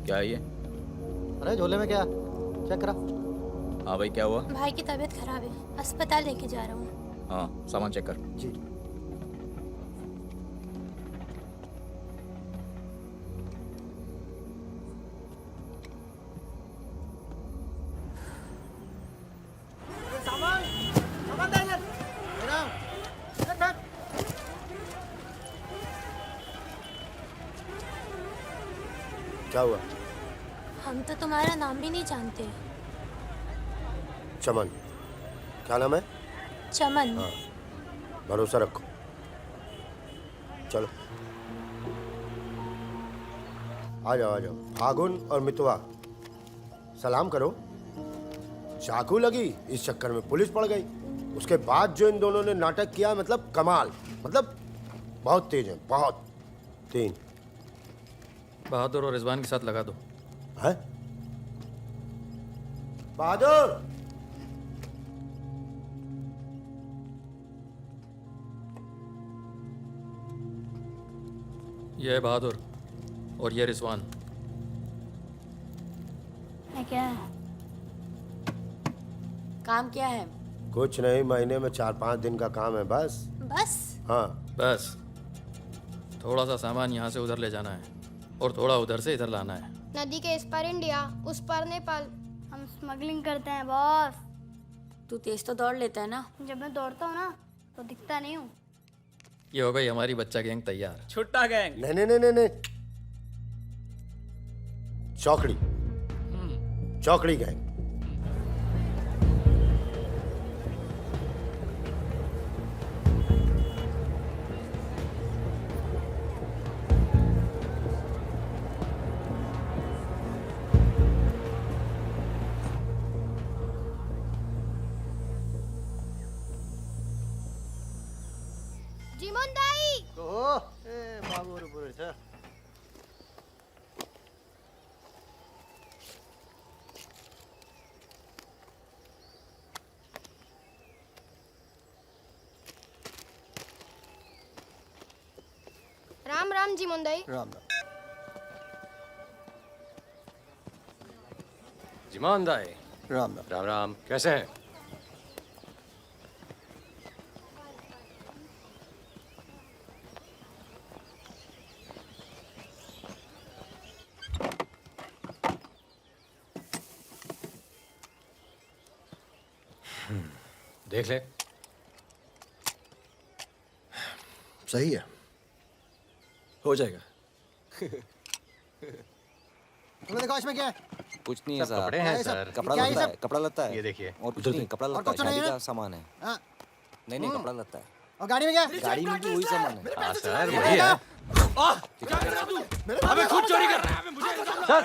क्या है ये? अरे झोले में क्या? चेक करा। हाँ भाई, क्या हुआ? भाई की तबीयत खराब है, अस्पताल लेके जा रहा हूँ। हाँ, सामान चेक कर। जी। क्या हुआ? हम तो तुम्हारा नाम भी नहीं जानते। चमन। क्या नाम है? चमन। हाँ, भरोसा रखो। चलो आ जाओ आ जाओ। फागुन और मितवा, सलाम करो। चाकू लगी, इस चक्कर में पुलिस पड़ गई। उसके बाद जो इन दोनों ने नाटक किया, मतलब कमाल, मतलब बहुत तेज है, बहुत। 3 बहादुर और रिजवान के साथ लगा दो। है? बहादुर! ये है बहादुर और ये रिजवान। क्या है? काम क्या है? कुछ नहीं, महीने में 4-5 दिन का काम है बस। बस? हाँ। बस थोड़ा सा सामान यहाँ से उधर ले जाना है और थोड़ा उधर से इधर लाना है। नदी के इस पार इंडिया, उस पार नेपाल। हम स्मगलिंग करते हैं बॉस। तू तेज तो दौड़ लेता है ना? जब मैं दौड़ता हूँ ना तो दिखता नहीं हूँ। ये हो गई हमारी बच्चा गैंग तैयार। छुट्टा गैंग। नहीं नहीं नहीं नहीं नहीं, चौकड़ी। चौकड़ी गैंग। जीमन दाई। बाबू रे छ। राम राम जीमन दाई। राम राम। जिमान दाई। राम राम। राम राम, कैसे हैं? देख ले। सही है, हो जाएगा। तुम्हें देखो इसमें क्या है? कुछ नहीं है सब साहब। कपड़े हैं सर। कपड़ा क्या है लगता है, सब? कपड़ा लगता है। ये देखिए। और कुछ उधर नहीं, देखिए। कपड़ा और लगता है, कुछ नहीं शादी है? का सामान है। हाँ। नहीं नहीं, कपड़ा लगता है। और गाड़ी में क्या? गाड़ी में भी वही सामान है। हाँ सर, वही है। अबे खुद चोरी कर रहा है। सर,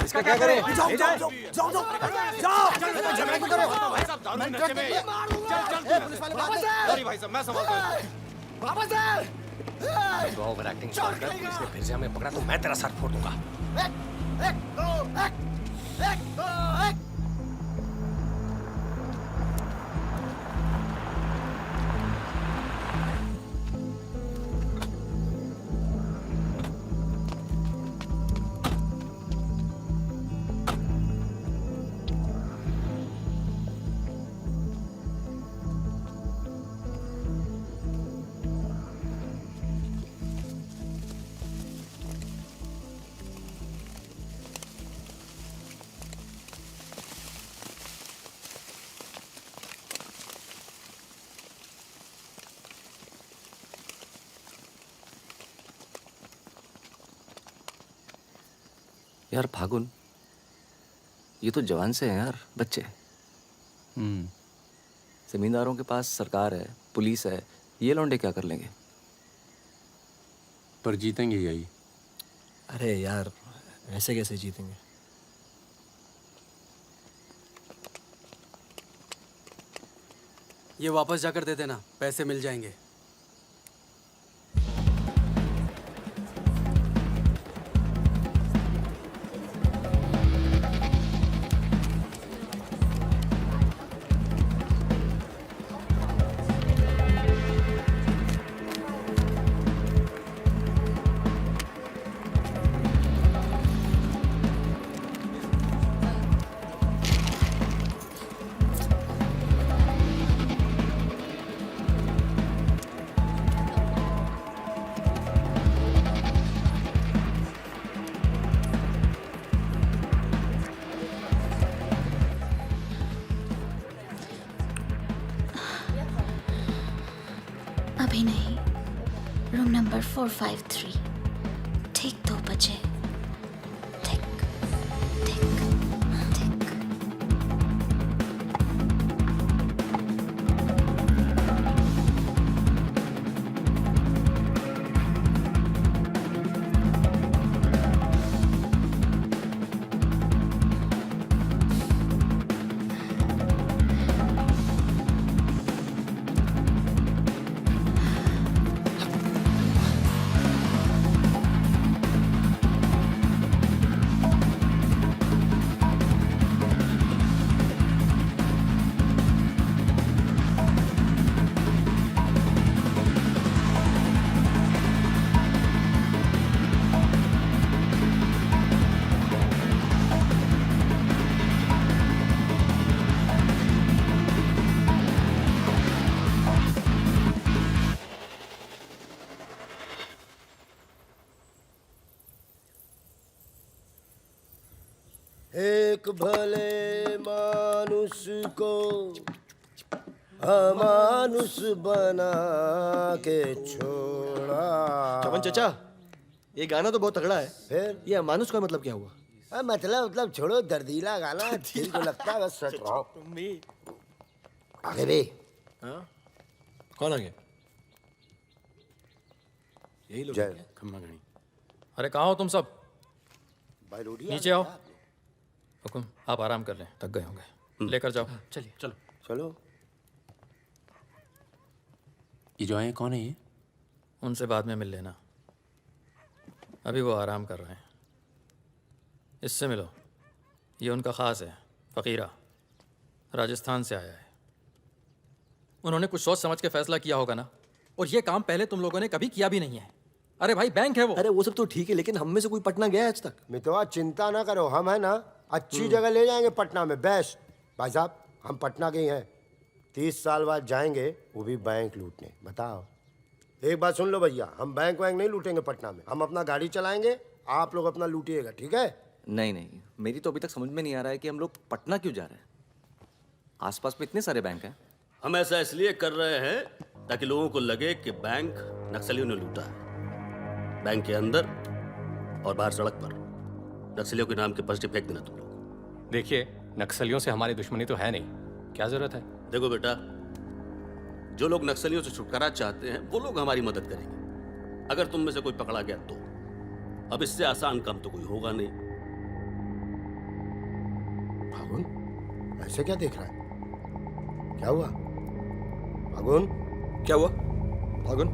इसका क्या करें? जाओ ले जाओ जाए। जाओ जाओ जाओ। झगड़ा क्यों कर रहे हो? भाई साहब, दारू मैं नशे ट्रक में। ए, पुलिस वाले बात कर। सॉरी भाई साहब, मैं संभालता हूँ। वापस आ। तू ओवर एक्टिंग छोड़ कर, इसने फिर से हमें पकड़ा तो मैं तेरा सर फोड़ दूंगा। एक दो एक दो एक। यार फागुन, ये तो जवान से हैं यार, बच्चे। जमींदारों के पास सरकार है, पुलिस है, ये लौंडे क्या कर लेंगे? पर जीतेंगे यही। अरे यार, ऐसे कैसे जीतेंगे? ये वापस जाकर दे देना, पैसे मिल जाएंगे। अभी नहीं, रूम नंबर 453, ठीक 2 बजे। ठीक ठीक ठीक। एक भले मानुष को अमानुष बना के छोड़ा। चमन चाचा, ये गाना तो बहुत तगड़ा है। फिर ये अमानुष का मतलब क्या हुआ? मतलब छोड़ो, दर्दीला गाना दिल को लगता है बस सच रहा हूँ। आगे भी हाँ? कौन आ गया? यही लोग हैं क्या? खम्मा गणी। अरे कहाँ हो तुम सब? भाई रोटी नीचे आओ। हुकुम, आप आराम कर लें, थक गए होंगे। लेकर जाओ। चलिए चलो। चलो। ये जो आए कौन है ये? उनसे बाद में मिल लेना, अभी वो आराम कर रहे हैं। इससे मिलो, ये उनका ख़ास है, फ़कीरा, राजस्थान से आया है। उन्होंने कुछ सोच समझ के फैसला किया होगा ना, और ये काम पहले तुम लोगों ने कभी किया भी नहीं है। अरे भाई, बैंक है वो। अरे वो सब तो ठीक है, लेकिन हम में से कोई पटना गया है आज तक? मितवा चिंता ना करो, हम है ना अच्छी जगह ले जाएंगे पटना में, बेस्ट। भाई साहब, हम पटना के ही हैं, 30 साल बाद जाएंगे, वो भी बैंक लूटने। बताओ, एक बात सुन लो भैया, हम बैंक वैंक नहीं लूटेंगे पटना में, हम अपना गाड़ी चलाएंगे, आप लोग अपना लूटिएगा, ठीक है? नहीं नहीं, मेरी तो अभी तक समझ में नहीं आ रहा है कि हम लोग पटना क्यों जा रहे हैं। आसपास में इतने सारे बैंक हैं। हम ऐसा इसलिए कर रहे हैं ताकि लोगों को लगे कि बैंक नक्सलियों ने लूटा है। बैंक के अंदर और बाहर सड़क पर नक्सलियों के नाम के पर्चे फेंक देना तुम लोग। देखिए, नक्सलियों से हमारी दुश्मनी तो है नहीं, क्या जरूरत है? देखो बेटा, जो लोग नक्सलियों से छुटकारा चाहते हैं वो लोग हमारी मदद करेंगे। अगर तुम में से कोई पकड़ा गया तो अब इससे आसान काम तो कोई होगा नहीं। फागुन, ऐसे क्या देख रहा है? क्या हुआ फागुन? क्या हुआ फागुन?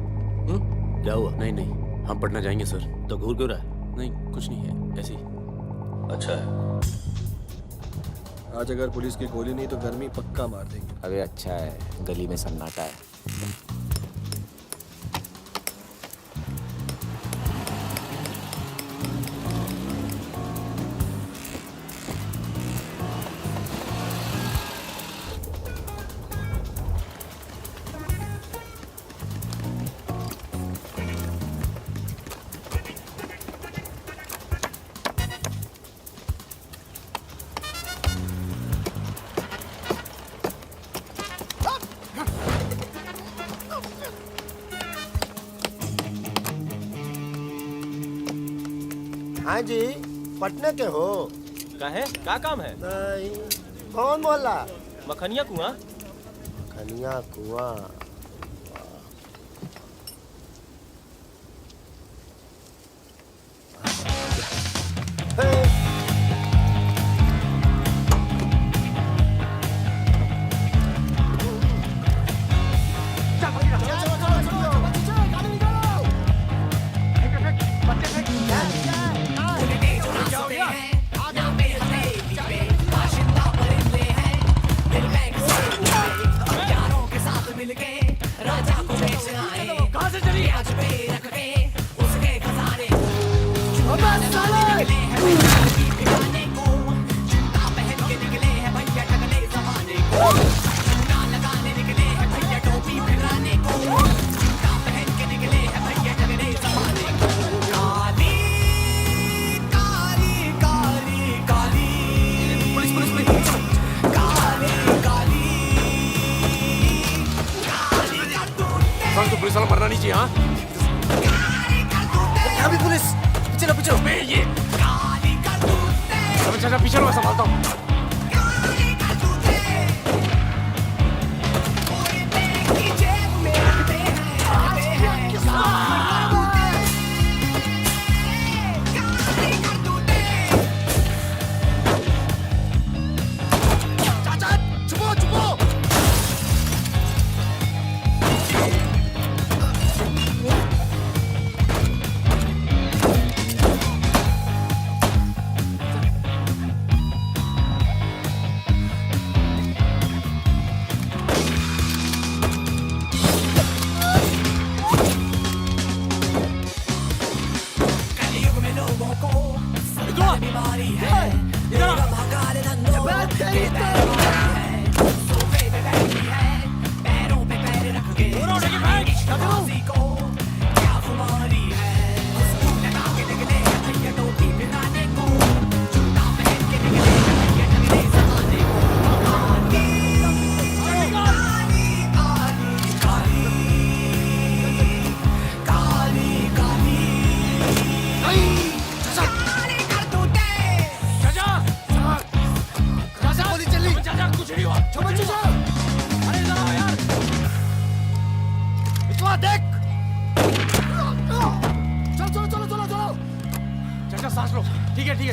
क्या हुआ? नहीं नहीं, हम पटना जाएंगे सर। तो घूर क्यों रहा है? नहीं, कुछ नहीं है, ऐसे ही। अच्छा है। आज अगर पुलिस की गोली नहीं तो गर्मी पक्का मार देंगे। अबे अच्छा है, गली में सन्नाटा है। हाँ जी, पटना के हो? का है? क्या काम है? नहीं। कौन मोहल्ला? मखनिया कुआं। खनिया कुआं। पुलिस वाला मरना नहीं चाहिए। हाँ यहाँ भी पुलिस। पीछे लो, पीछे लो। ये चाचा पीछे लो, मैं संभालता हूँ।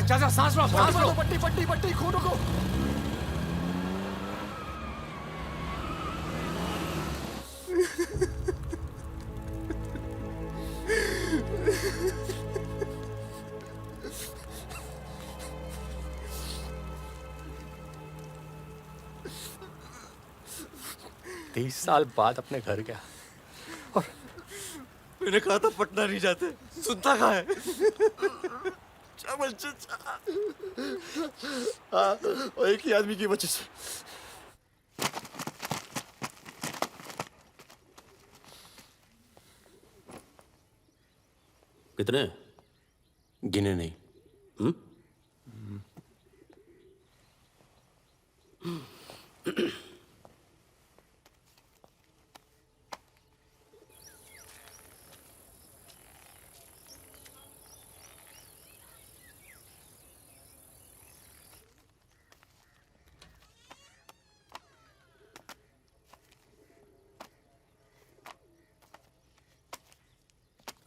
चाचा सांस लो, सांस लो। पट्टी पट्टी पट्टी, खून को। तीस साल बाद अपने घर गया और मैंने कहा था पटना नहीं जाते, सुनता कहाँ है? हाँ, और एक ही आदमी की वजह से। कितने? गिने नहीं।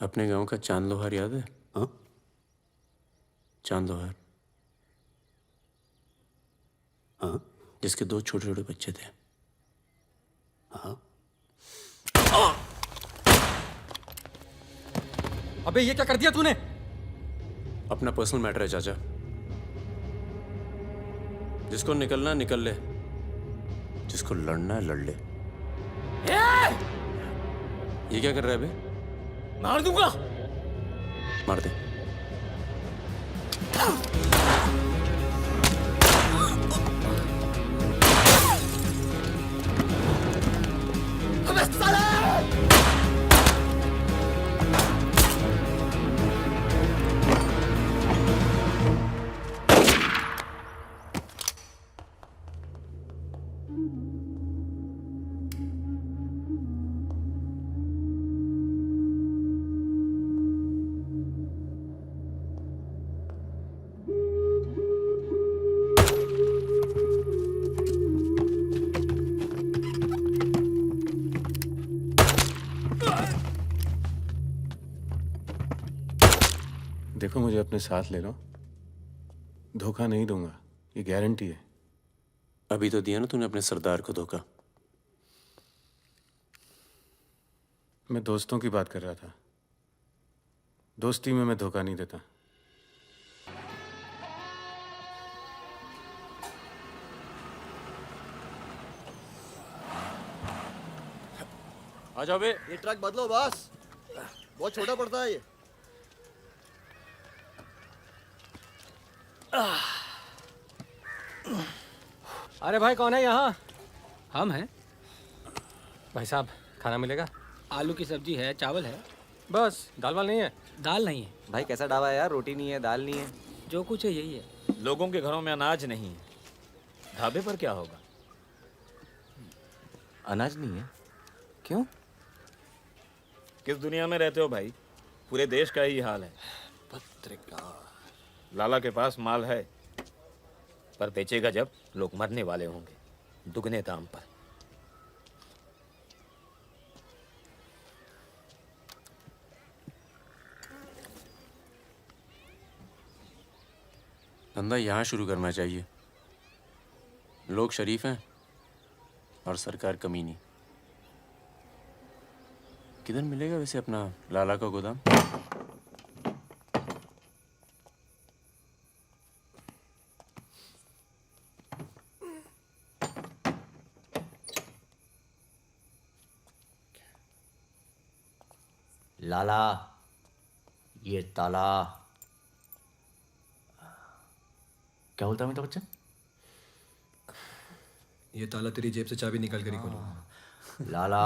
अपने गांव का चांद लोहार याद है? हाँ? चांद लोहार। हाँ? जिसके 2 छोटे छोटे बच्चे थे। हाँ? अबे ये क्या कर दिया तूने? अपना पर्सनल मैटर है चाचा। जिसको निकलना निकल ले, जिसको लड़ना है लड़ ले। ये क्या कर रहा है बे? मार दूंगा। मार दे। देखो मुझे अपने साथ ले लो, धोखा नहीं दूंगा, ये गारंटी है। अभी तो दिया ना तूने अपने सरदार को धोखा। मैं दोस्तों की बात कर रहा था, दोस्ती में मैं धोखा नहीं देता। आ जाओ बे। ये ट्रक बदलो बॉस, बहुत छोटा पड़ता है ये। अरे भाई कौन है यहाँ? हम हैं। भाई साहब खाना मिलेगा? आलू की सब्जी है, चावल है, बस दाल वाल नहीं है? दाल नहीं है। भाई कैसा ढाबा है यार, रोटी नहीं है, दाल नहीं है। जो कुछ है यही है। लोगों के घरों में अनाज नहीं है, ढाबे पर क्या होगा? अनाज नहीं है? क्यों? किस दुनिया में रहते हो भाई? पूरे देश का ही हाल है। पत्रकार। लाला के पास माल है, पर बेचेगा जब लोग मरने वाले होंगे, दुगने दाम पर। धंधा यहाँ शुरू करना चाहिए। लोग शरीफ हैं और सरकार कमीनी। किधर मिलेगा वैसे अपना लाला का गोदाम? लाला, ये ताला। क्या बोलता है मेरा बच्चा? ये ताला तेरी जेब से चाबी निकाल कर ही खोलूंगा। लाला,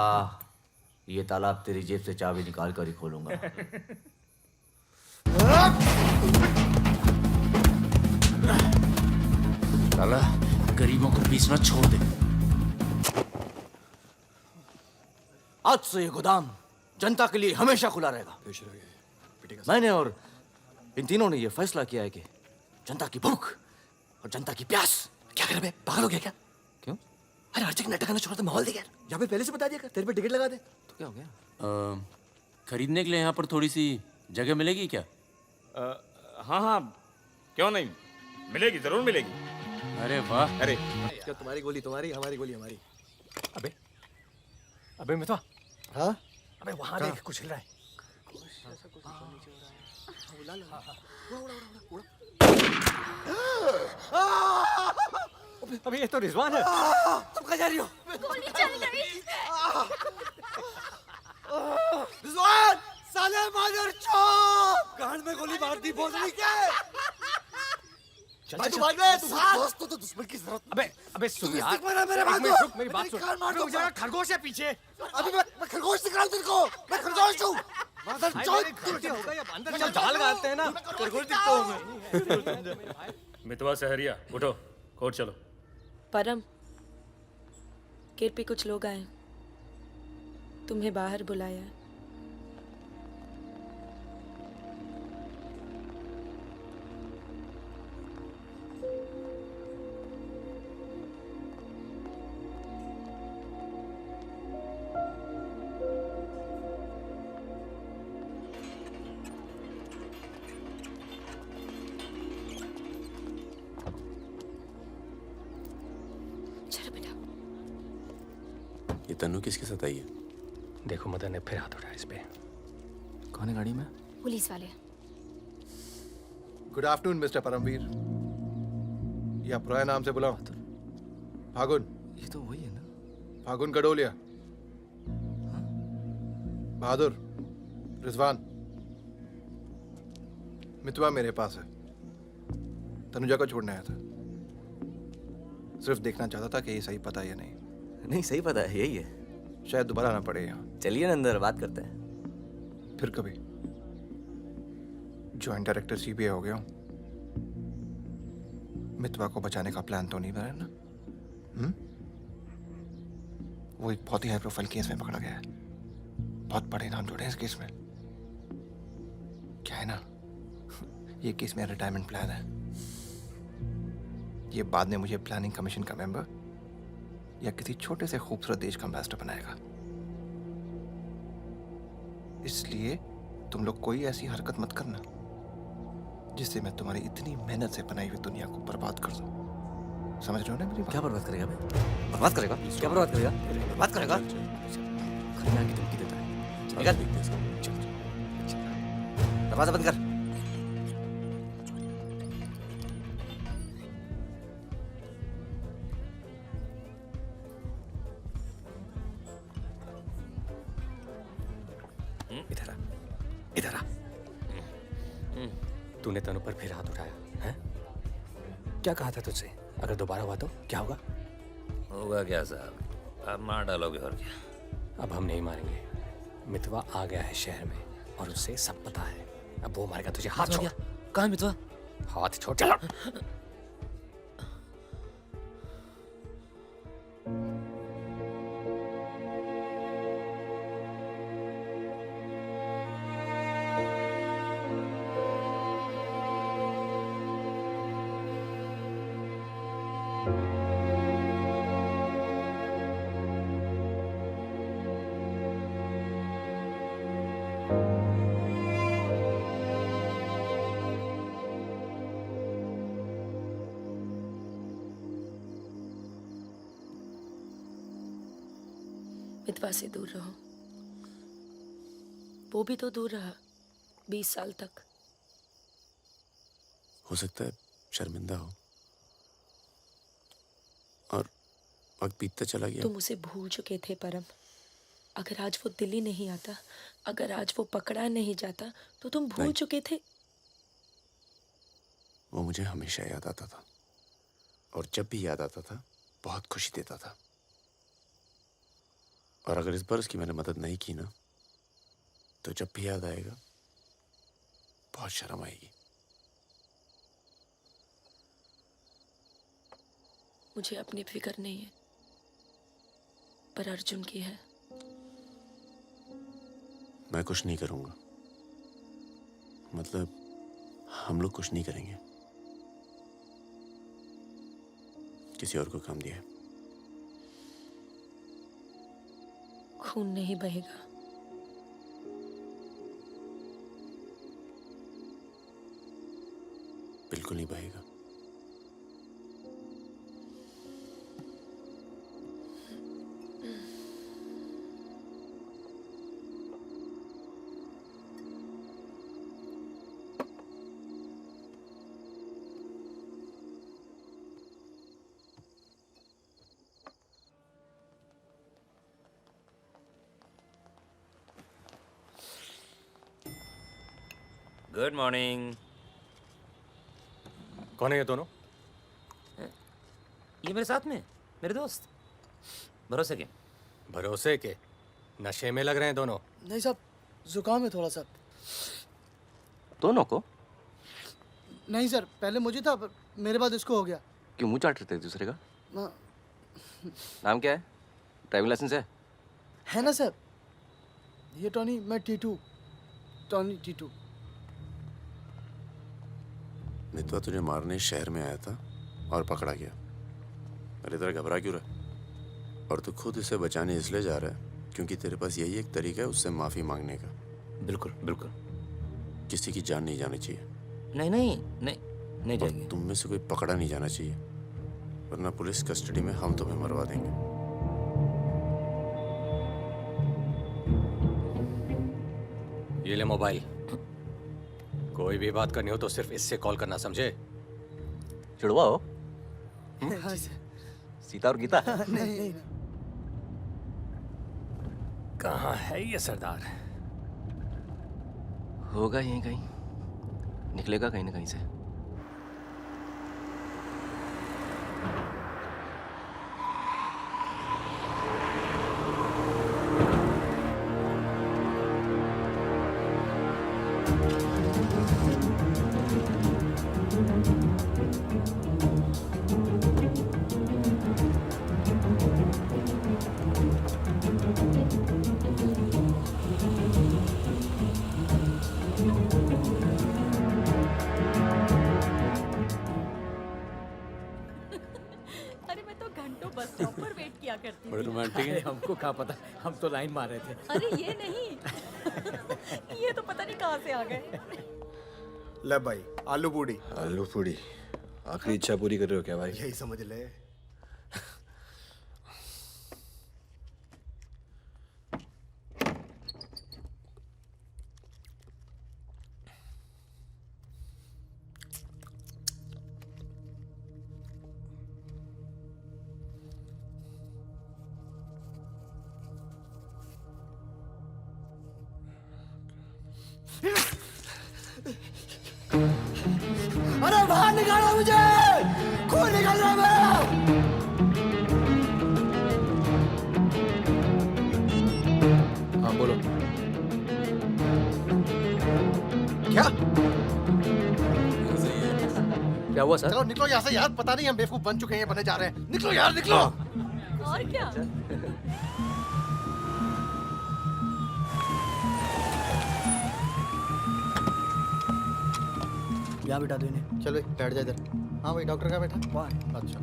ये ताला तेरी जेब से चाबी निकाल कर ही खोलूंगा। लाला, गरीबों को बीच में छोड़ दे। आज से ये गोदाम जनता के लिए हमेशा खुला रहेगा। मैंने और इन तीनों ने ये फैसला किया है कि जनता की भूख और जनता की प्यास। क्या कर बे, पागल हो गया क्या? क्यों? अरे हर जगह नाटक करना छोड़ दे, माहौल दे यार। या फिर पहले से बता दिया कर, तेरे पे टिकट लगा दे। तो क्या हो गया? खरीदने के लिए यहाँ पर थोड़ी सी जगह मिलेगी क्या? हाँ हाँ, क्यों नहीं, मिलेगी, जरूर मिलेगी। अरे वाह। अरे क्या तुम्हारी गोली तुम्हारी, हमारी गोली हमारी। अबे अबे मितवा। हाँ अबे वहां देख, कुछ हिल रहा है। अबे ये तो रिजवान है। तुम कहाँ जा रही हो? गोली चल गई। रिजवान, साले मादर चौक, कान में गोली मार दी, भोसड़ी क्या है? भाई तू भाग गया, तू दोस्त तो दुश्मन की जरूरत। अबे सुन यार, मेरे बात रुक, मेरी बात सुन। कान मार रुक जा, खरगोश है पीछे। अभी मैं खरगोश दिख रहा हूँ तेरे को, मैं खरगोश हूँ। मादर चौक, गलती हो गई, अब अंदर चल, जाल लगाते हैं ना। खरगोश दिखता हूँ मैं। मितवा सहरिया, उठो, कोर्ट चलो। परम, गेट पे कुछ लोग आए, तुम्हें बाहर बुलाया। ये तन्नू किसके साथ आई है? देखो मदन ने फिर हाथ उठाया इस पे। कौन है गाड़ी में? पुलिस वाले। गुड आफ्टरनून मिस्टर परमवीर, या पुराने नाम से बुलाओ। फागुन। ये तो वही है ना? फागुन गडोलिया। बहादुर, रिजवान। मितवा मेरे पास है, तनुजा को छोड़ने आया था। सिर्फ देखना चाहता था कि ये सही पता है या नहीं। नहीं, सही पता है, यही है। शायद दोबारा आना पड़े यहाँ। चलिए ना अंदर, बात करते हैं। फिर कभी। जॉइंट डायरेक्टर सीबीआई हो गया हूँ। मितवा को बचाने का प्लान तो नहीं बना ना? वो एक बहुत ही हाई प्रोफाइल केस में पकड़ा गया है, बहुत बड़े नाम जुड़े हैं इस केस में। क्या है ना, ये केस मेरा रिटायरमेंट प्लान है। ये बाद में मुझे प्लानिंग कमीशन का मेंबर या किसी छोटे से खूबसूरत देश का एम्बेसडर बनाएगा। इसलिए तुम लोग कोई ऐसी हरकत मत करना जिससे मैं तुम्हारी इतनी मेहनत से बनाई हुई दुनिया को बर्बाद कर दूं। समझ रहे हो ना मेरी बात? क्या बर्बाद करेगा बे? बर्बाद करेगा? क्या बर्बाद करेगा? बर्बाद करेगा? खरीदार की धमकी देता है। निकल। दरवाजा बंद कर। इधर आ, इधर आ। तूने तनु पर फिर हाथ उठाया है? क्या कहा था तुझसे? अगर दोबारा हुआ तो क्या होगा? होगा क्या साहब, आप मार डालोगे और क्या? अब हम नहीं मारेंगे। मितवा आ गया है शहर में और उसे सब पता है। अब वो मारेगा तुझे। हाथ छोड़। कहाँ है मितवा? हाथ छोड़। चलो। मितवा से दूर रहो। वो भी तो दूर रहा 20 साल तक। हो सकता है शर्मिंदा हो और वक्त बीतता चला गया। तुम उसे भूल चुके थे परम। अगर आज वो दिल्ली नहीं आता, अगर आज वो पकड़ा नहीं जाता, तो तुम भूल चुके थे। वो मुझे हमेशा याद आता था और जब भी याद आता था बहुत खुशी देता था। और अगर इस बार उसकी मैंने मदद नहीं की ना, तो जब भी याद आएगा बहुत शर्म आएगी। मुझे अपनी फिक्र नहीं है, पर अर्जुन की है। मैं कुछ नहीं करूंगा, मतलब हम लोग कुछ नहीं करेंगे। किसी और को काम दिया है। खून नहीं बहेगा। बिल्कुल नहीं बहेगा। Good morning. कौन है ये दोनों? ये मेरे साथ में मेरे दोस्त भरोसे के। भरोसे के? नशे में लग रहे हैं दोनों। नहीं साहब, जुकाम है थोड़ा सा। दोनों को? नहीं सर, पहले मुझे था, पर मेरे बाद इसको हो गया। क्यों मुंह चाट रहे थे एक दूसरे का? ना- नाम क्या है? ड्राइविंग लाइसेंस है ना सर? ये टॉनी, मैं टीटू। टॉनी टीटू। मितवा तुझे मारने शहर में आया था और पकड़ा गया। अरे तरह घबरा क्यों रहा? और तू खुद इसे बचाने इसलिए जा रहा है क्योंकि तेरे पास यही एक तरीका है उससे माफी मांगने का। बिल्कुल बिल्कुल। किसी की जान नहीं जानी चाहिए। नहीं नहीं नहीं नहीं जाएगी। तुम में से कोई पकड़ा नहीं जाना चाहिए, वरना पुलिस कस्टडी में हम तुम्हें मरवा देंगे। ये ले मोबाइल। कोई भी बात करनी हो तो सिर्फ इससे कॉल करना, समझे? जुड़वा हो? हाँ सर। सीता और गीता? नहीं। कहाँ है ये सरदार? होगा यहीं कहीं, निकलेगा कहीं ना कहीं से। अरे मैं तो घंटों बस स्टॉप पर वेट किया करती बड़े थी। रोमांटिक है। हमको क्या पता, हम तो लाइन मार रहे थे। अरे ये नहीं ये तो पता नहीं कहाँ से आ गए। ले भाई आलू पूड़ी। आलू पूड़ी आखिरी इच्छा पूरी कर रहे हो क्या भाई? यही समझ ले। अरे बाहर निकालो मुझे, खून निकल रहा है मेरा। हाँ बोलो। क्या क्या हुआ सर? चलो निकलो यहाँ से यार, पता नहीं हम बेवकूफ बन चुके हैं, बने जा रहे हैं। निकलो यार निकलो। और क्या? यहाँ बिठा दो इन्हें। चलो बैठ जा इधर। हाँ भाई डॉक्टर का बैठा। वहाँ है। अच्छा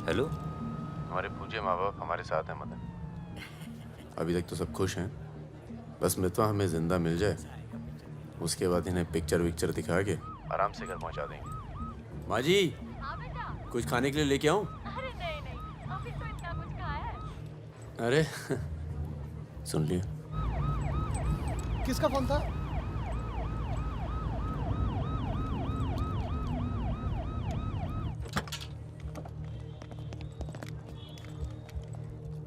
हेलो। हमारे पूज्य माँ बाप हमारे साथ हैं मदन। अभी तक तो सब खुश हैं, बस मितवा हमें जिंदा मिल जाए, उसके बाद इन्हें पिक्चर विक्चर दिखा के आराम से घर पहुंचा देंगे। माँ जी कुछ खाने के लिए लेके आऊं? अरे नहीं नहीं, अभी तो इतना कुछ खाया है। अरे सुन लिया। किसका फोन था?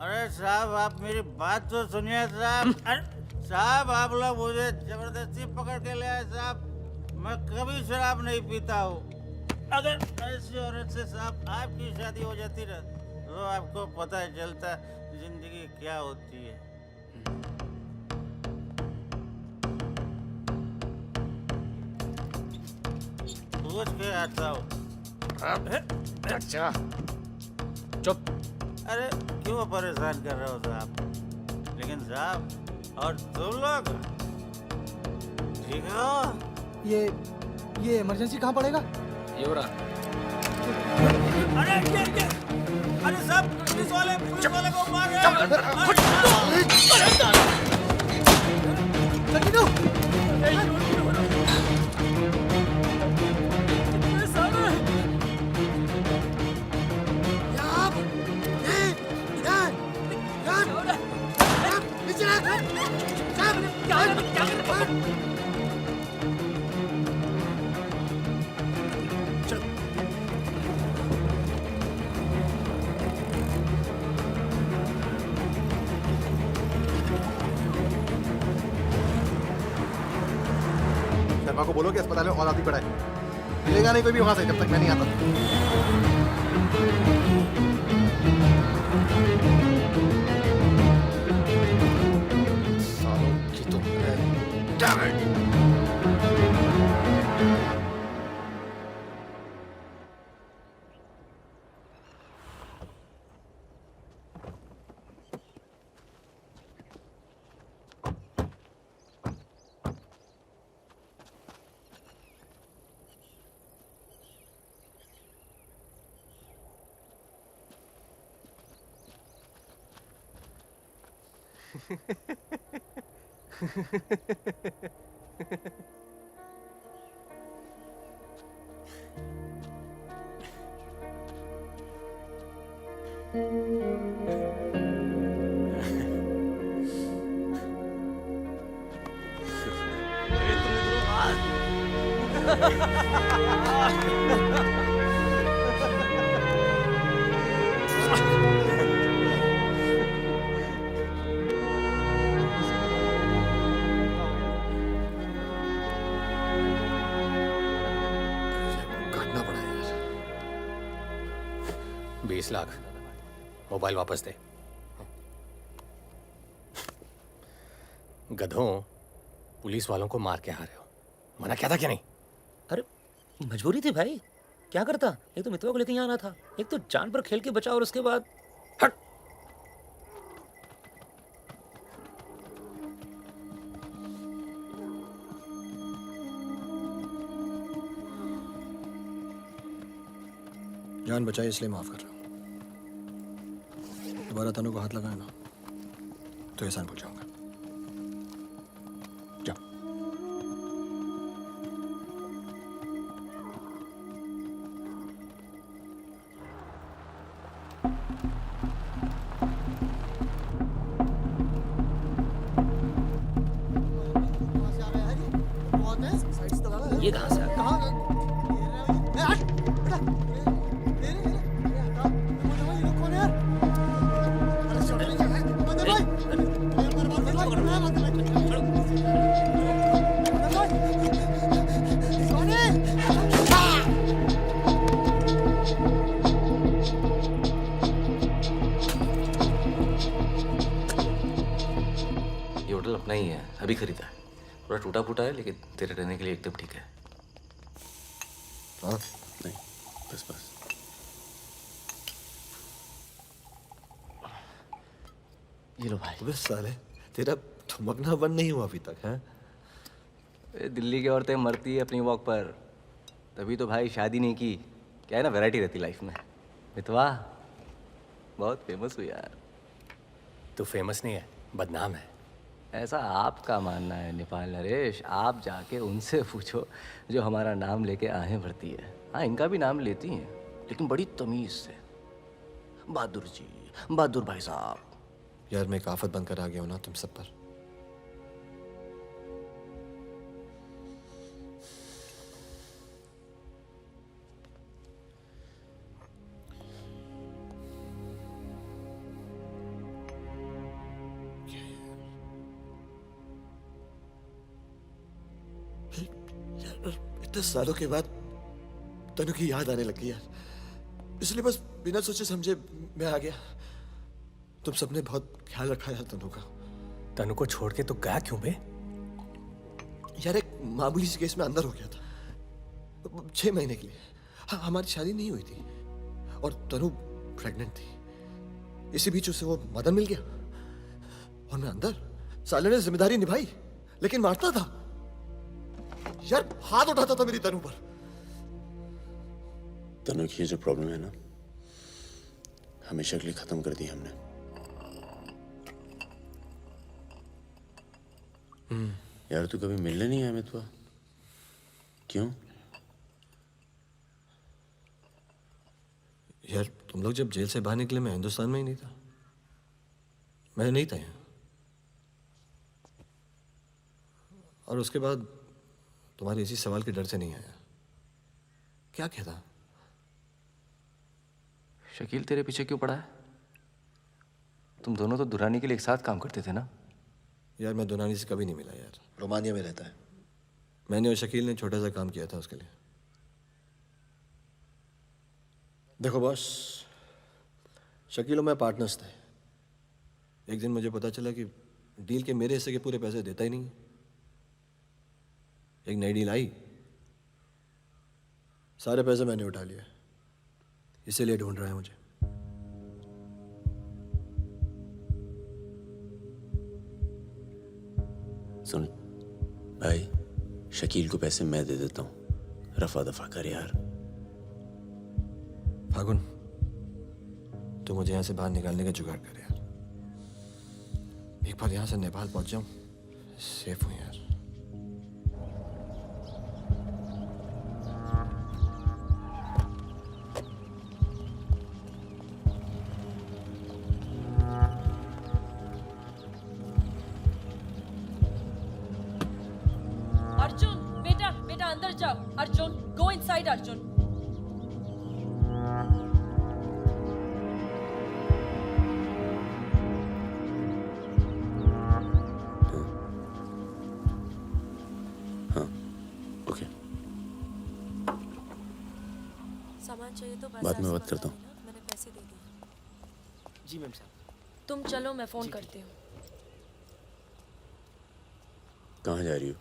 अरे साहब आप मेरी बात तो सुनिए साहब। अरे साहब आप लोग मुझे जबरदस्ती पकड़ के ले आए साहब। मैं कभी शराब नहीं पीता हूँ। अगर ऐसी औरत से साहब आपकी शादी हो जाती ना तो आपको पता चलता जिंदगी क्या होती है। पूछ के आता हूँ। अच्छा चुप। अरे क्यों परेशान कर रहे हो साहब? लेकिन साहब और तुम लोग ठीक हो? ये इमरजेंसी कहाँ पड़ेगा? ये हो रहा। अरे अरे साहब पुलिस वाले को मार रहे शर्मा को बोलो कि अस्पताल में और आदमी पड़ा है। मिलेगा नहीं कोई भी वहां से जब तक मैं नहीं आता। सालों की तो Damn it! काटना पड़ा यार। 20 लाख मोबाइल वापस दे। गधों, पुलिस वालों को मार के आ रहे हो, मना क्या था क्या नहीं? अरे मजबूरी थी भाई, क्या करता। एक तो मितवा को लेके यहाँ आना था, एक तो जान पर खेल के बचा, और उसके बाद हट। जान बचाई इसलिए माफ कर रहा हूं। दोबारा तनु को हाथ लगाया ना तो एहसान भूल जाऊंगा। जाओ। ये कहाँ से आ गया? ये होटल अपना ही है, अभी खरीदा है। थोड़ा टूटा फूटा है लेकिन तेरे रहने के लिए एकदम ठीक है। हाँ नहीं, बस बस। ये लो भाई। अबे साले, तेरा थमकना बंद नहीं हुआ अभी तक, हैं? दिल्ली की औरतें मरती है अपनी वॉक पर, तभी तो भाई शादी नहीं की। क्या है ना, वैरायटी रहती लाइफ में। मितवा बहुत फेमस हुई यार। तू फेमस नहीं है, बदनाम है। ऐसा आपका मानना है नेपाल नरेश। आप जाके उनसे पूछो जो हमारा नाम लेके आहें भरती है। हाँ, इनका भी नाम लेती हैं लेकिन बड़ी तमीज से। बहादुर जी, बहादुर भाई साहब। यार मैं एक आफत बनकर आ गया हूं ना तुम सब पर। इतने सालों के बाद तनु की याद आने लगी यार, इसलिए बस बिना सोचे समझे मैं आ गया। तुम सबने बहुत ख्याल रखा यार तनु का। तनु को छोड़ के तो गया क्यों बे? यार एक मामूली सी केस में अंदर हो गया था 6 महीने के लिए। हाँ, हमारी शादी नहीं हुई थी और तनु प्रेग्नेंट थी। इसी बीच उसे वो मदन मिल गया और मैं अंदर। साले ने जिम्मेदारी निभाई लेकिन मारता था यार, हाथ उठाता था मेरी तनु पर। तनु की ये जो प्रॉब्लम है ना, हमेशा के लिए खत्म कर दी हमने। यार तू कभी मिलने नहीं आया मितवा? क्यों? यार तुम लोग जब जेल से बाहर निकले मैं हिंदुस्तान में ही नहीं था। मैं नहीं था यहाँ। और उसके बाद तुम्हारे इसी सवाल के डर से नहीं आया। क्या कहता? शकील तेरे पीछे क्यों पड़ा है? तुम दोनों तो दुरानी के लिए एक साथ काम करते थे ना? यार मैं दुरानी से कभी नहीं मिला यार। रोमानिया में रहता है। मैंने और शकील ने छोटा सा काम किया था उसके लिए। देखो बॉस, शकील और मैं पार्टनर्स थे। एक दिन मुझे पता चला कि डील के मेरे हिस्से के पूरे पैसे देता ही नहीं। एक नई डील आई, सारे पैसे मैंने उठा लिए, इसीलिए ढूंढ रहा है मुझे। सुन भाई, शकील को पैसे मैं दे देता हूँ, रफा दफा कर यार। फागुन, तू मुझे यहाँ से बाहर निकालने का जुगाड़ कर यार। एक बार यहाँ से नेपाल पहुँच जाऊँ, सेफ हूँ यार। अर्जुन, बेटा बेटा अंदर जाओ। Arjun, go inside Arjun. Okay, सामान चाहिए तो बाद में बात करता हूँ। मैंने पैसे दे दिए। जी मैम साहब। तुम चलो, मैं फोन करती हूँ। कहाँ जा रही हो?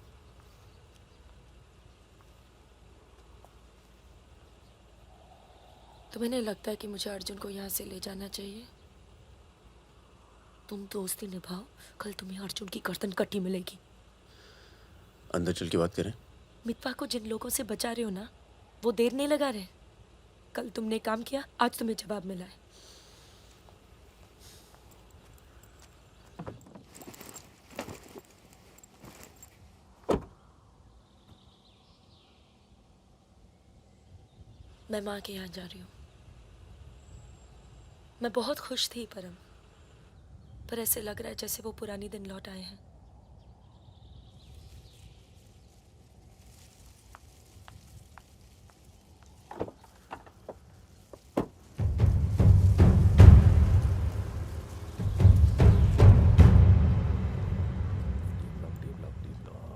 तुम्हें नहीं लगता है कि मुझे अर्जुन को यहाँ से ले जाना चाहिए? तुम दोस्ती निभाओ, कल तुम्हें अर्जुन की गर्दन कटी मिलेगी। अंदर चल के बात करें। मितवा को जिन लोगों से बचा रहे हो ना, वो देर नहीं लगा रहे। कल तुमने काम किया, आज तुम्हें जवाब मिला है। मैं माँ के यहाँ जा रही हूँ। मैं बहुत खुश थी परम, पर ऐसे लग रहा है जैसे वो पुरानी दिन लौट आए हैं।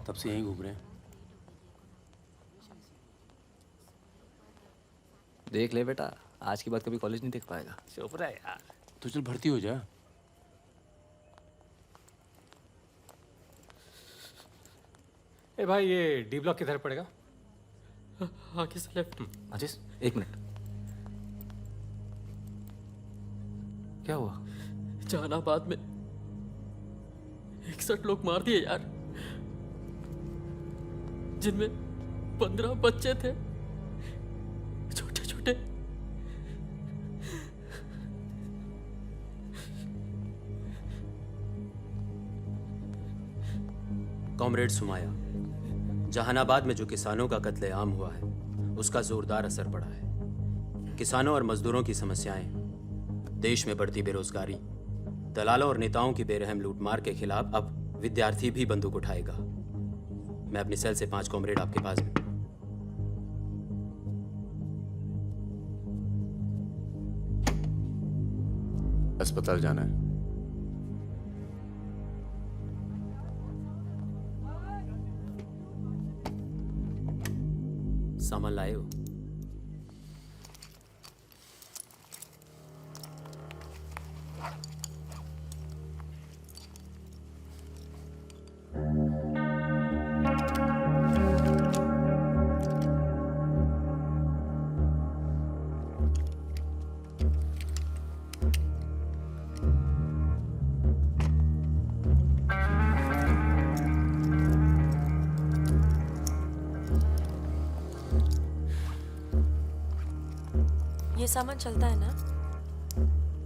तब से यहीं घूम रहे हैं। देख ले बेटा, आज के बाद कभी कॉलेज नहीं देख पाएगा। चुप रहा यार। तो चल भर्ती हो जा। ए भाई, ये डी ब्लॉक किधर पड़ेगा? आगे से लेफ्ट। आशीष, 1 मिनट। क्या हुआ? जहानाबाद में 61 लोग मार दिए यार, जिनमें 15 बच्चे थे, छोटे छोटे। कॉमरेड सुमाया, जहानाबाद में जो किसानों का कत्लेआम हुआ है उसका जोरदार असर पड़ा है। किसानों और मजदूरों की समस्याएं, देश में बढ़ती बेरोजगारी, दलालों और नेताओं की बेरहम लूटमार के खिलाफ अब विद्यार्थी भी बंदूक उठाएगा। मैं अपनी सेल से 5 कॉमरेड आपके पास भी। अस्पताल जाना है। सामान लाए हो? ये सामान चलता है ना?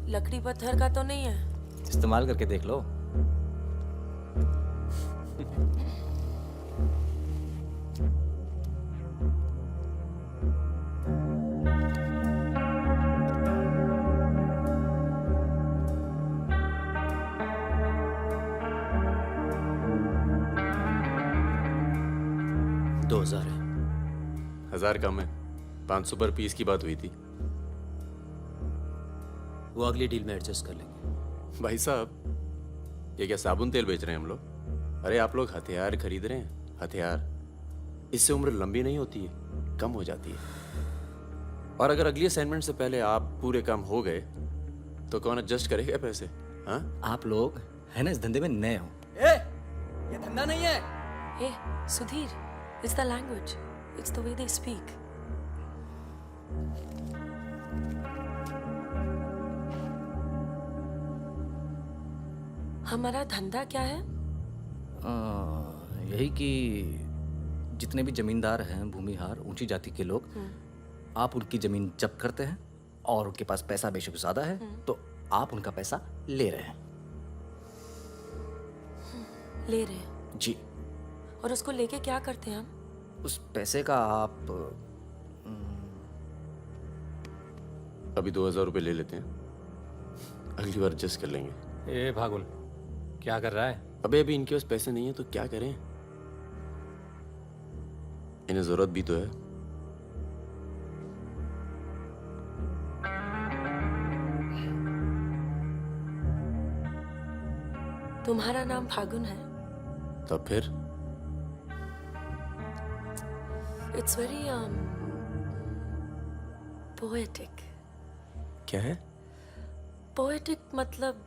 लकड़ी पत्थर का तो नहीं है? इस्तेमाल करके देख लो। दो 2000 है। 1000 कम है। 500 पर पीस की बात हुई थी। वो अगली डील में एडजस्ट कर लेंगे। भाई साहब, ये क्या साबुन तेल बेच रहे हैं हम लोग? अरे आप लोग हथियार खरीद रहे हैं। हथियार, इससे उम्र लंबी नहीं होती है, कम हो जाती है। और अगर अगली असाइनमेंट से पहले आप पूरे काम हो गए तो कौन एडजस्ट करेगा पैसे? हाँ, आप लोग है ना इस धंधे में नए हो। ए, ये धंधा नहीं है। Hey, Sudhir, it's the language. It's the way they speak. हमारा धंधा क्या है? यही कि जितने भी जमींदार हैं, भूमिहार, ऊंची जाति के लोग, आप उनकी जमीन जब्त करते हैं और उनके पास पैसा बेशक ज्यादा है तो आप उनका पैसा ले रहे हैं। ले रहे हैं? जी। और उसको लेके क्या करते हैं हम? उस पैसे का आप अभी 2000 रुपये ले लेते हैं, अगली बार एडजस्ट कर लेंगे। ए भागुन, क्या कर रहा है? अबे अभी इनके पास पैसे नहीं है तो क्या करें? इन्हें जरूरत भी तो है। तुम्हारा नाम फागुन है? तब फिर It's very poetic. क्या है? Poetic मतलब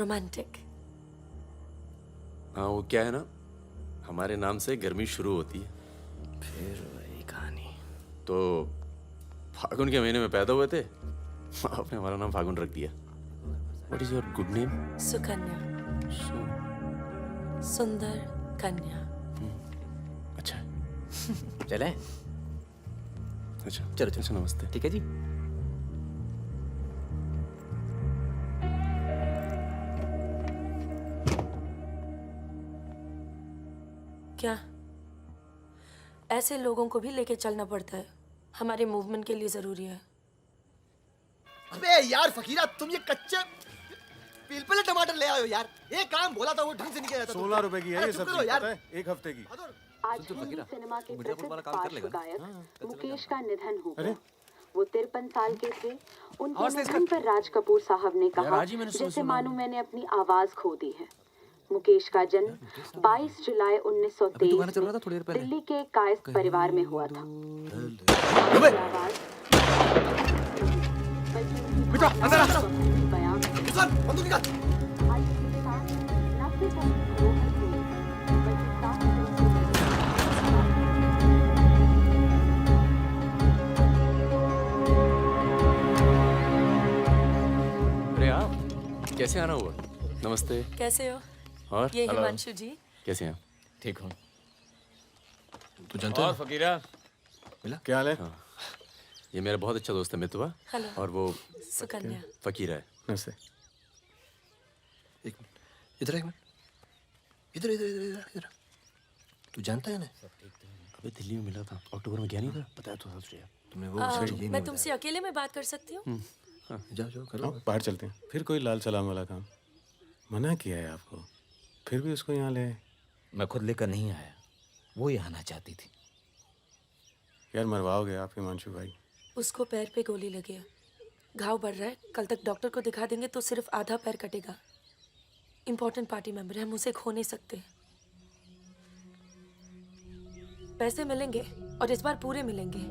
romantic. हाँ, वो क्या है ना, हमारे नाम से गर्मी शुरू होती है। फिर वही कहानी। तो फागुन के महीने में पैदा हुए थे, आपने हमारा नाम फागुन रख दिया। What is your good name? Sukanya. सुंदर कन्या। अच्छा। चलें? अच्छा चलो अच्छा, नमस्ते। ठीक है जी। क्या ऐसे लोगों को भी लेके चलना पड़ता है हमारे मूवमेंट के लिए ज़रूरी है। अबे यार फकीरा, तुम ये कच्चे पिलपिले टमाटर ले आयो यार। एक काम बोला था वो ढंग से नहीं किया जाता। 16 रुपए की है ये सब्जी, यार पता है? एक हफ्ते की। आज हिंदी सिनेमा के प्रसिद्ध पार्श्व गायक मुकेश का निधन हो गया। वो 53 साल के थे। उनके निधन पर राज कपूर साहब ने कहा, जैसे मानो मैंने अपनी आवाज खो दी है। मुकेश का जन्म 22 जुलाई 1923 दिल्ली के कायस्थ परिवार में हुआ था। अरे आप कैसे आना हुआ? नमस्ते। कैसे हो? और ये हिमांशु जी। कैसे हैं? ठीक हूँ। तू जानता और फकीरा मिला? क्या हाल है? हाँ। ये मेरा बहुत अच्छा दोस्त है मितवा। हेलो। और वो सुकन्या। फकीरा है। नमस्ते। एक मिनट, इधर एक मिनट, इधर इधर इधर इधर। तू जानता है ना? अबे दिल्ली में मिला था, अक्टूबर में गया नहीं था? बताया तो था तुझे। तुमने वो मैं तुमसे अकेले में बात कर सकती हूँ? जाओ जाओ करो। बाहर चलते हैं। फिर कोई लाल सलाम वाला काम। मना किया है आपको, फिर भी उसको यहाँ ले आए। मैं खुद लेकर नहीं आया, वो ही आना चाहती थी। यार मरवाओगे आप हिमांशु भाई। उसको पैर पे गोली लगी है, घाव बढ़ रहा है। कल तक डॉक्टर को दिखा देंगे तो सिर्फ आधा पैर कटेगा। इम्पोर्टेंट पार्टी मेंबर है, हम उसे खो नहीं सकते। पैसे मिलेंगे और इस बार पूरे मिलेंगे।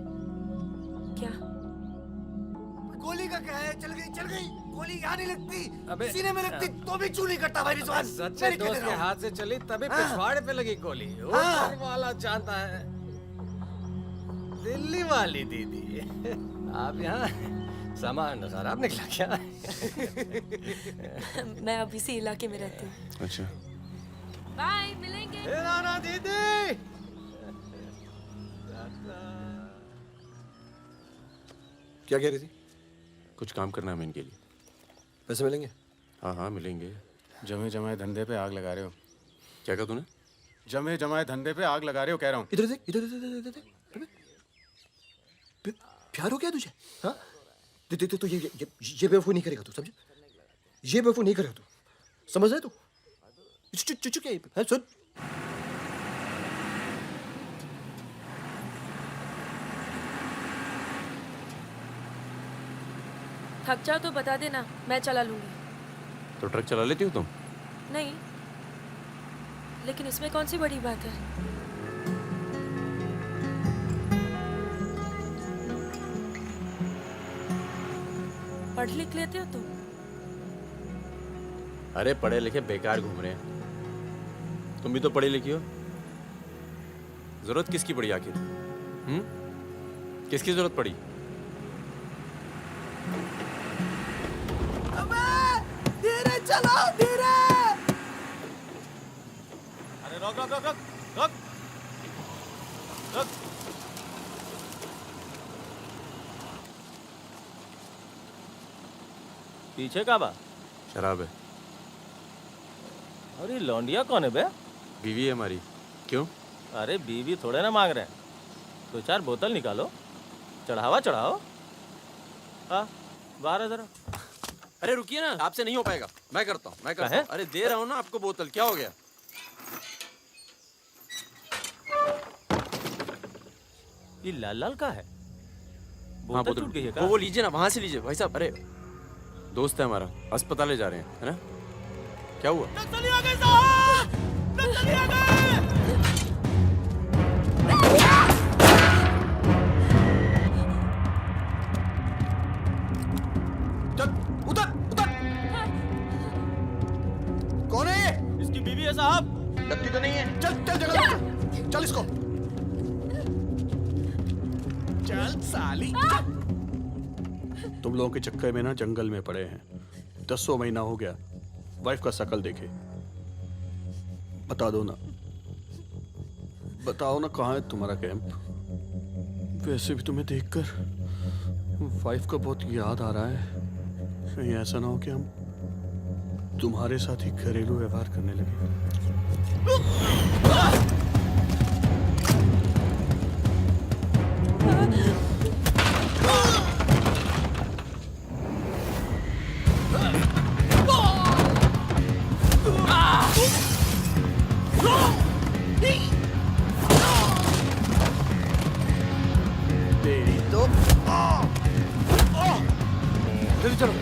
क्या? गोली का क्या है? चल गई। गोली यहाँ नहीं लगती, सीने में लगती तो भी चू नहीं करता भाई रिजवान। सच्चे दोस्त के हाथ से चली तभी पिछवाड़े पे लगी गोली। ऊपर वाला जानता है। दिल्ली वाली दीदी, आप यहाँ सामान खराब निकला क्या? मैं अब इसी इलाके में रहती हूँ। अच्छा। बाय, मिलेंगे। ना दीदी। क्या कह रही थी? कुछ काम करना है इनके लिए। पैसे मिलेंगे? हाँ हाँ मिलेंगे। जमे जमाए धंधे पे आग लगा रहे हो। क्या कहा तूने? जमे जमाए धंधे पे आग लगा रहे हो कह रहा हूँ। इधर देख, इधर देख। प्यार हो गया तुझे? हाँ? तो ये बेवकूफ नहीं करेगा तू, समझे? ये बेवकूफ नहीं करेगा तू, समझ रहे तू? चुप है, सुन। थक जाओ तो बता देना, मैं चला लूंगी। तो ट्रक चला लेती हो तुम? नहीं, लेकिन इसमें कौन सी बड़ी बात है? पढ़ लिख लेते हो तुम? अरे पढ़े लिखे बेकार घूम रहे हैं। तुम भी तो पढ़ी लिखी हो। जरूरत किसकी पड़ी आखिर? किसकी जरूरत पड़ी? धीरे चलाओ, धीरे। अरे रोक। पीछे का बा? शराब है। अरे लौंडिया कौन है बे? बीवी है हमारी। क्यों? अरे बीवी थोड़े ना मांग रहे हैं, 2-4 बोतल निकालो, चढ़ावा चढ़ाओ। हाँ बाहर है जरा। अरे रुकिए ना, आपसे नहीं हो पाएगा। मैं करता हूँ। अरे दे रहा हूँ ना आपको बोतल, क्या हो गया? ये लाल का है? हाँ बोतल टूट गई है क्या? वो लीजिए ना, वहां से लीजिए भाई साहब। अरे दोस्त है हमारा, अस्पताल ले जा रहे हैं, है ना? क्या हुआ? नक्सली आ गए साहब! नक्सली आ गए! कौन है ये? इसकी बीवी है साहब। लगती तो नहीं है। चल जगह, चल इसको। चल साली। तुम लोगों के चक्कर में ना जंगल में पड़े हैं। 10 महीना हो गया, वाइफ का शकल देखे। बता दो ना, बताओ ना कहाँ है तुम्हारा कैंप? वैसे भी तुम्हें देखकर वाइफ का बहुत याद आ रहा है। कहीं ऐसा ना हो कि हम तुम्हारे साथ ही घरेलू व्यवहार करने लगे। तेरी तो जल्दी चलो।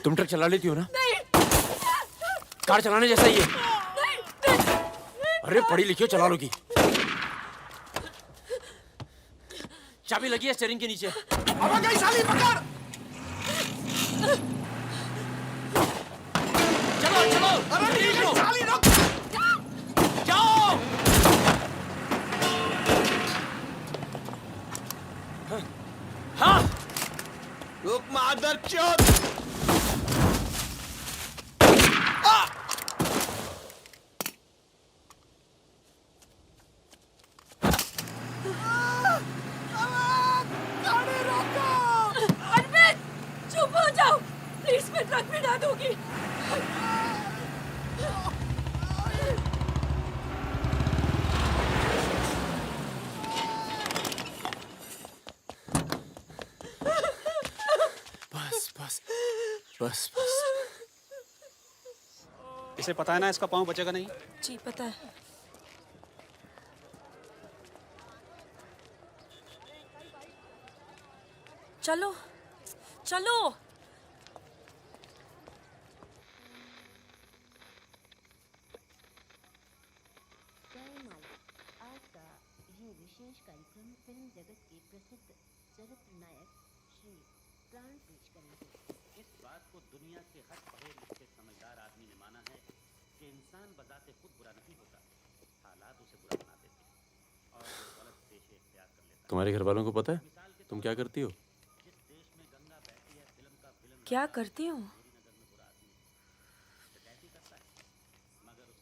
तुम ट्रक चला लेती हो ना? नहीं। कार चलाने जैसा ही है। अरे पढ़ी लिखी हो, चला लोगी। चाबी लगी है स्टीयरिंग के नीचे। अब गई साली, पकड़। चलो चलो। अरे नहीं साली, रुक। जाओ। हाँ। रुक मादर चोद। प्लीज मैं ट्रक में डाल दूंगी। बस बस बस बस। इसे पता है ना इसका पाँव बचेगा नहीं। जी पता है। चलो चलो। विशेष कार्यक्रम फिल्म जगत के प्रसिद्ध चरित्र नायक श्री प्राण पेश करेंगे। इस बात को दुनिया के हर पढ़े लिखे समझदार आदमी ने माना है कि इंसान बजाते खुद बुरा नहीं होता, हालात उसे बुरा बना देते हैं और वो गलत पेशे इख्तियार कर लेता है। तुम्हारे घर वालों को पता है तुम क्या करती हो? क्या करती हूँ?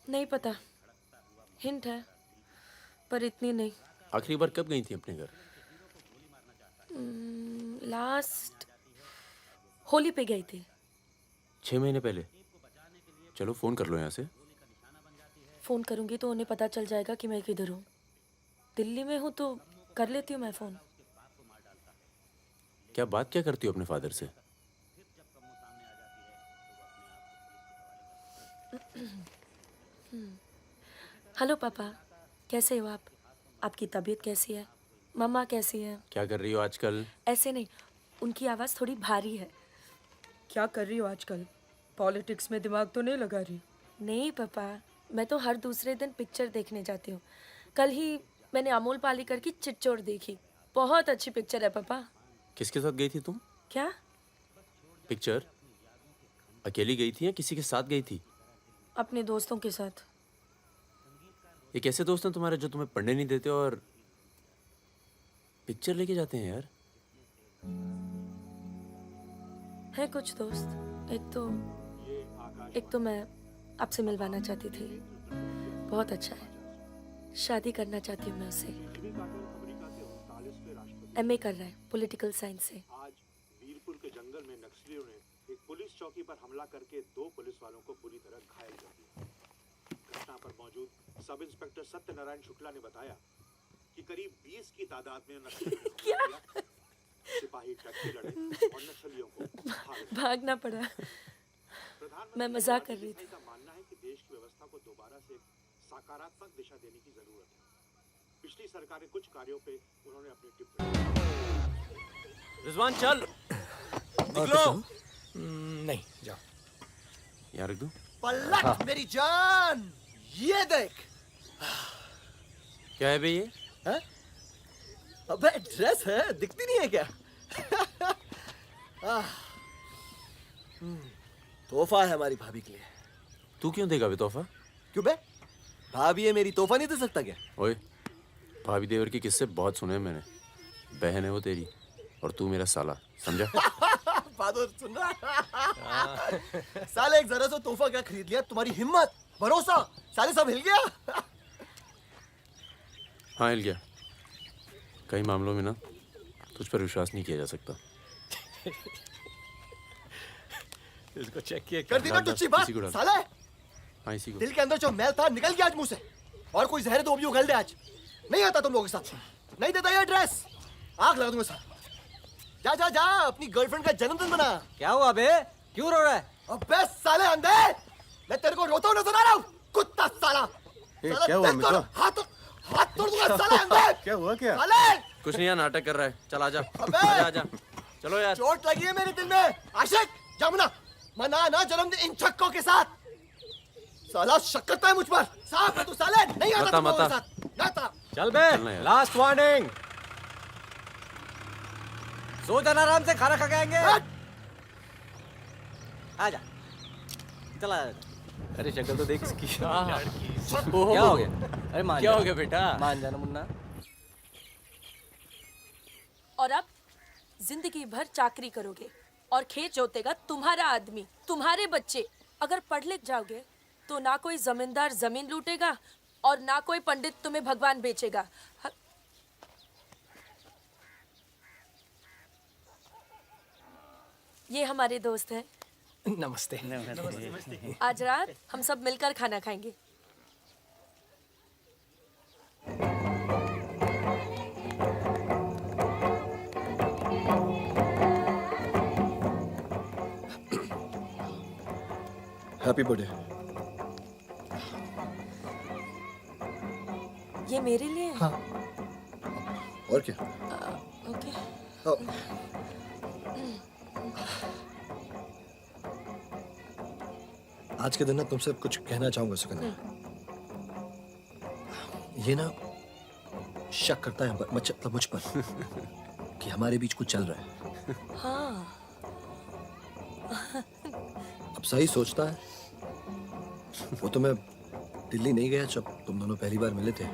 नहीं पता, हिंट है पर इतनी नहीं। आखिरी बार कब गई थी अपने घर? लास्ट होली पे गई थी। 6 महीने पहले। चलो फोन कर लो यहाँ से। फोन करूंगी तो उन्हें पता चल जाएगा कि मैं किधर हूँ। दिल्ली में हूँ तो कर लेती हूँ मैं फोन। क्या बात क्या करती हो अपने फादर से? हेलो पापा, कैसे हो आप? आपकी तबीयत कैसी है? मम्मा कैसी है? क्या कर रही हो आजकल? ऐसे नहीं, उनकी आवाज़ थोड़ी भारी है। क्या कर रही हो आजकल? पॉलिटिक्स में दिमाग तो नहीं लगा रही? नहीं पापा, मैं तो हर दूसरे दिन पिक्चर देखने जाती हूँ। कल ही मैंने अमोल पालेकर की चिट्चोड़ देखी। बहुत अच्छी पिक्चर है पापा। किसके साथ गई थी तुम? क्या? पिक्चर अकेली गई थी या किसी के साथ गई थी? अपने दोस्तों के साथ। ये कैसे दोस्त हैं तुम्हारे जो तुम्हें पढ़ने नहीं देते और पिक्चर लेके जाते हैं यार? है कुछ दोस्त। एक तो मैं आपसे मिलवाना चाहती थी। बहुत अच्छा है। शादी करना चाहती हूँ मैं उससे। MA कर रहा है पॉलिटिकल साइंस से। आज वीरपुर के जंगल में नक्सलियों ने एक पुलिस चौकी पर हमला करके 2 पुलिस वालों को बुरी तरह घायल कर दिया। घटना पर मौजूद सब इंस्पेक्टर सत्यनारायण शुक्ला ने बताया कि करीब 20 की तादाद में नक्सलियों सिपाही टक्के लड़े और नक्सलियों को भागना पड़ा। मैं मजाक कर रही थी। का मानना है कि देश की व्यवस्था को दोबारा से सकारात्मक दिशा देने की जरूरत है। पिछली सरकार के कुछ कार्यों पे उन्होंने अपनी टिप्पणी। रिजवान चल निकलो। नहीं जाओ। यहाँ रख दूं? पलट मेरी जान, ये देख। क्या है बे ये? है? अबे ड्रेस है, दिखती नहीं है क्या? तोहफा है हमारी भाभी के लिए। तू क्यों देगा बे तोहफा? क्यों बे? भाभी है मेरी, तोहफा नहीं दे सकता क्या? ओए, भाभी देवर के किस्से बहुत सुने हैं मैंने। बहन है वो तेरी और तू मेरा साला, समझा? बहादुर सुन रहा? साले एक जरा सा तोहफा क्या खरीद लिया? तुम्हारी हिम्मत, भरोसा, साले सब हिल गया। हाँ हिल गया। कई मामलों में ना तुझ पर विश्वास नहीं किया जा सकता। इसको चेक किया कर दी ना टुच्ची बात, साले। हाँ इसी को। दिल के अंदर जो मैल था निकल गया आज मुंह से। और कोई जहर दो भी उगल दे आज। नहीं आता तुम लोगों के साथ, नहीं देता ये ड्रेस, आग लगा दूंगा साथ। जा जा जा, अपनी गर्लफ्रेंड का जन्मदिन मना। क्या हुआ बे, क्यों रो रहा है? अबे साले अंधे, मैं तेरे को रोता हुआ नजर आ रहा हूँ, कुत्ता साला। साला क्या हुआ देख तो, मित्रा? हाथ तोड़ दूंगा साले अंधे। क्या हुआ क्या? साले कुछ नहीं यार, नाटक कर रहा है। चल आजा, अबे! आजा आजा। चलो यार। चोट लगी है मेरे दिल में। आशिक जा मना ना जन्मदिन इन छक्कों के साथ। साला शक करता है मुझ पर। साफ है तू साले, नहीं आता तुम लोगों के साथ। ना आता। चल बे, लास्ट वार्निंग। सो जाना आराम से, खाना खा के आएंगे। आजा, चला आजा। अरे शक्ल तो देख इसकी। क्या हो गया? अरे मान क्या जा। हो गया बेटा? मान जाना मुन्ना। और अब जिंदगी भर चाकरी करोगे और खेत जोतेगा तुम्हारा आदमी, तुम्हारे बच्चे। अगर पढ़ लिख जाओगे तो ना कोई जमींदार जमीन लूटेगा और ना कोई पंडित तुम्हें भगवान बेचेगा। ये हमारे दोस्त हैं। नमस्ते। आज रात हम सब मिलकर खाना खाएंगे। Happy birthday. ये मेरे लिए है? हाँ। और क्या? ओके। आज के दिन ना तुमसे कुछ कहना चाहूंगा सुकन्या। ये ना शक करता है मतलब मुझ पर कि हमारे बीच कुछ चल रहा है। हाँ। अब सही सोचता है। वो तो मैं दिल्ली नहीं गया जब तुम दोनों पहली बार मिले थे,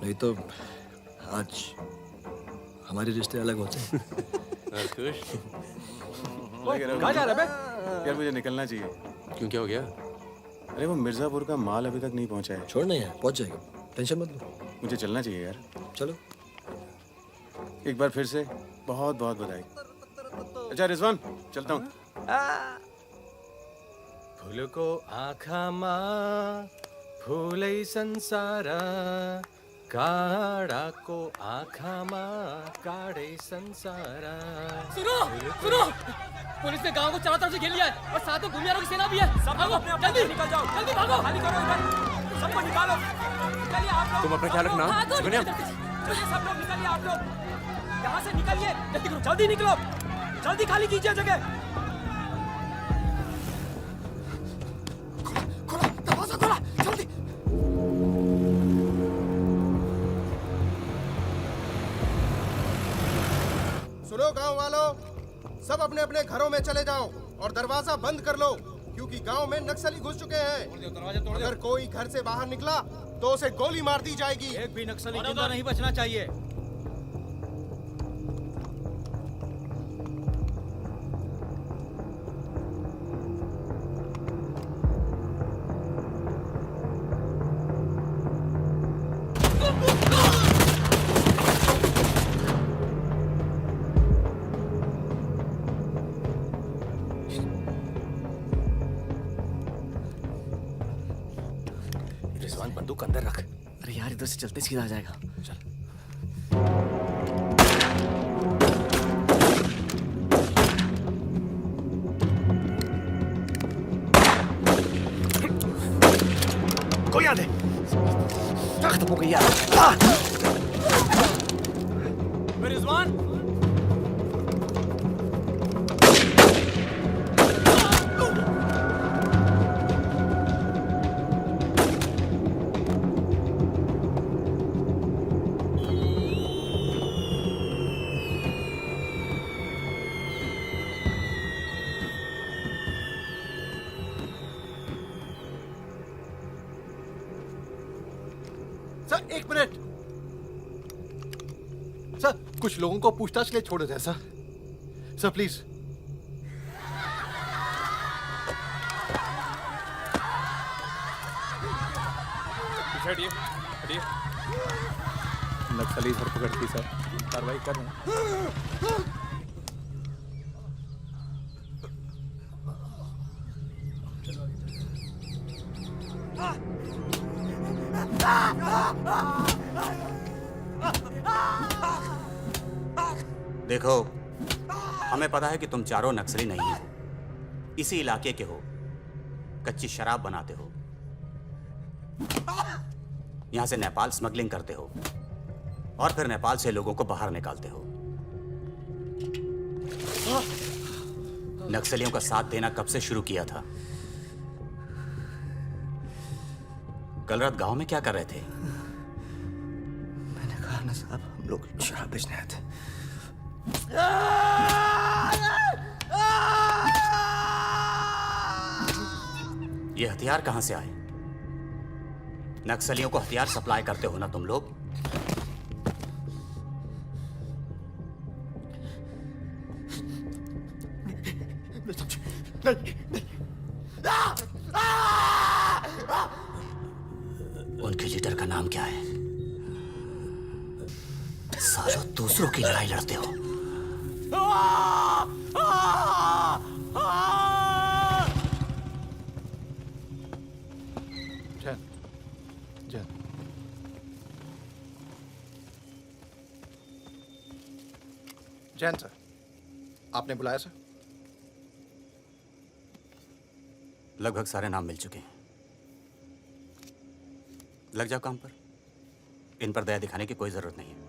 नहीं तो आज हमारे रिश्ते अलग होते। खुश? कहाँ जा रहा है बे? यार मुझे निकलना चाहिए। क्यों, क्या हो गया? अरे वो मिर्जापुर का माल अभी तक नहीं पहुंचा है। छोड़ना यार, पहुंच जाएगा, टेंशन मत लो। मुझे चलना चाहिए यार। चलो। एक बार फिर से बहुत बहुत बधाई। अच्छा रिजवान, चलता हूँ। फूलको आँखामा फुलै संसार, काँडाको आँखामा काँडै संसार। सुनो सुनो, पुलिस ने गांव को चारों तरफ से घेर लिया है और साथ में भूमियारों की सेना भी है। सब भागो, जल्दी निकल जाओ, जल्दी भागो, खाली करो इधर, सबको निकालो। निकलिए आप लोग, तुम अपना ख्याल रखना, सुकन्या। चलिए सब लोग निकलिए, आप लोग यहाँ से निकलिए, जल्दी करो, जल्दी निकलो, जल्दी खाली कीजिए जगह। दरवाजा खोला, जल्दी। सुनो गांव वालों, सब अपने अपने घरों में चले जाओ और दरवाजा बंद कर लो, क्योंकि गांव में नक्सली घुस चुके हैं। अगर कोई घर से बाहर निकला तो उसे गोली मार दी जाएगी। एक भी नक्सली जिंदा नहीं बचना चाहिए। रिजवान बंदूक अंदर रख। अरे यार इधर से चलते सीधा आ जाएगा। चल। कोई आ दे। खत्म हो गई यार। रिजवान, सर एक मिनट। सर कुछ लोगों को पूछताछ के लिए छोड़ दें सर। Sir please. हटिए, हटिए। नक्सली धरपकड़ की सर, कार्रवाई कर रहे हैं। देखो, हमें पता है कि तुम चारों नक्सली नहीं हो, इसी इलाके के हो, कच्ची शराब बनाते हो, यहां से नेपाल स्मगलिंग करते हो और फिर नेपाल से लोगों को बाहर निकालते हो। नक्सलियों का साथ देना कब से शुरू किया था? कल रात गांव में क्या कर रहे थे? मैंने कहा ना साहब, हम लोग शराब बेचने आए थे। ये हथियार कहां से आए? नक्सलियों को हथियार सप्लाई करते हो ना तुम लोग? उनके लीडर का नाम क्या है? सालों दूसरों की लड़ाई लड़ते हो। जैन, जैन सर, आपने बुलाया सर? लगभग सारे नाम मिल चुके हैं। लग जाओ काम पर। इन पर दया दिखाने की कोई जरूरत नहीं है।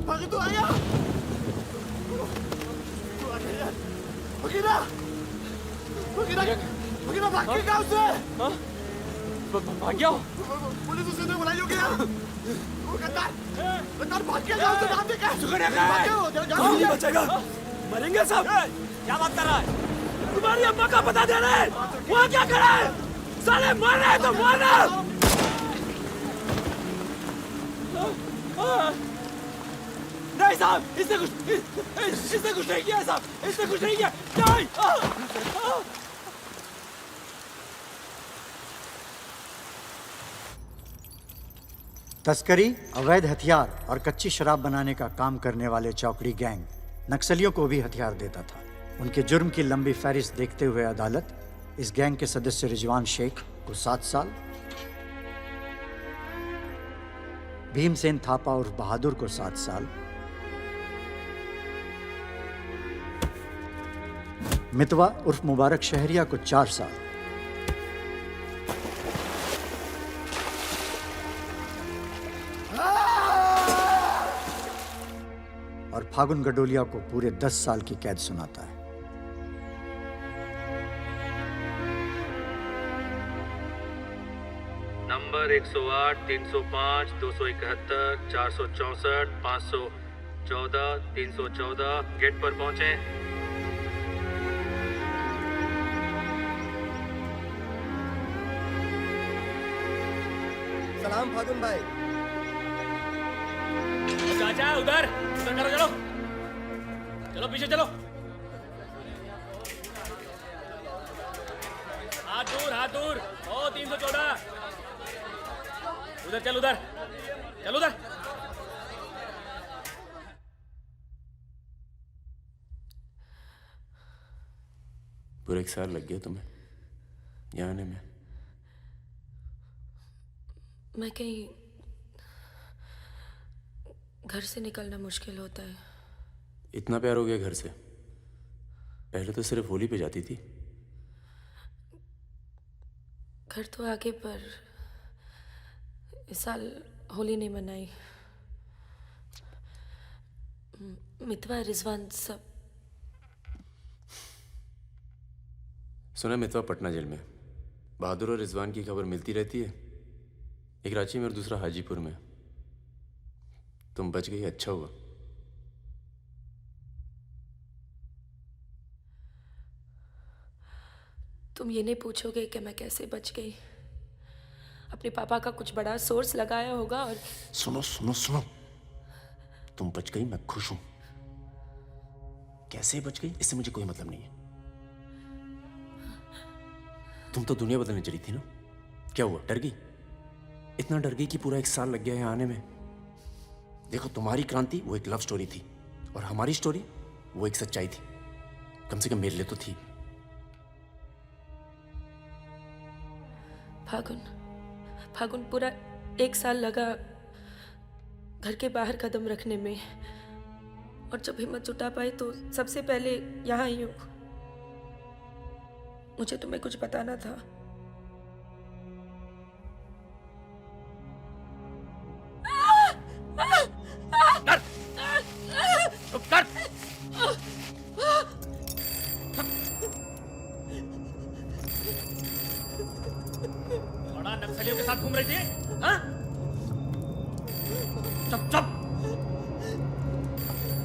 भागी तो आया। भगीना, भगीना, भगीना भाग के गाँव से। भाग गया? पुलिस उसे तो बुलाई होगी यार। वो गद्दार, गद्दार भाग के गाँव से नाम देखा। नहीं बचेगा। मरेंगे सब। क्या बात कर रहा है? तुम्हारी अम्मा का पता दे रहे हैं। वहाँ क्या कर रहा है? साले मर रहे हैं तो मारना। नहीं साहब, इसने कुछ नहीं किया साहब, इसने कुछ नहीं किया। नहीं। तस्करी, अवैध हथियार और कच्ची शराब बनाने का काम करने वाले चौकड़ी गैंग नक्सलियों को भी हथियार देता था। उनके जुर्म की लंबी फहरिस्त देखते हुए अदालत इस गैंग के सदस्य रिजवान शेख को 7 साल, भीमसेन थापा उर्फ बहादुर को 7 साल, मितवा उर्फ मुबारक शहरिया को 4 साल और फागुन गडोलिया को पूरे 10 साल की कैद सुनाता है। नंबर 108, 305, 271, 464, 514, 314 गेट पर पहुंचे। सलाम फागुन भाई। चाचा उधर करो, चलो चलो पीछे चलो। हाथ दूर। ओ 314 उधर चल, उधर। पूरे 1 साल लग गया तुम्हें यहाँ आने में? मैं कहीं घर से निकलना मुश्किल होता है। इतना प्यार हो गया घर से? पहले तो सिर्फ होली पे जाती थी। घर तो आगे, पर इस साल होली नहीं मनाई। मितवा, रिजवान सब सुना मितवा पटना जेल में। बहादुर और रिजवान की खबर मिलती रहती है, एक रांची में और दूसरा हाजीपुर में। तुम बच गई, अच्छा हुआ। तुम ये नहीं पूछोगे कि मैं कैसे बच गई। अपने पापा का कुछ बड़ा सोर्स लगाया होगा और सुनो सुनो सुनो, तुम बच गई, मैं खुश हूं। कैसे बच गई इससे मुझे कोई मतलब नहीं है। तुम तो दुनिया बदलने चली थी ना, क्या हुआ, डर गई? इतना डर गई कि पूरा 1 साल लग गया है आने में। देखो, तुम्हारी क्रांति वो एक लव स्टोरी थी और हमारी स्टोरी वो एक सच्चाई थी। कम से कम मेरे लिए तो थी। फागुन पूरा 1 साल लगा घर के बाहर कदम रखने में, और जब हिम्मत जुटा पाई तो सबसे पहले यहाँ आई हूँ। मुझे तुम्हें कुछ बताना था। बड़ा नक्सलियों के साथ घूम रही थी, हाँ? चुप चुप,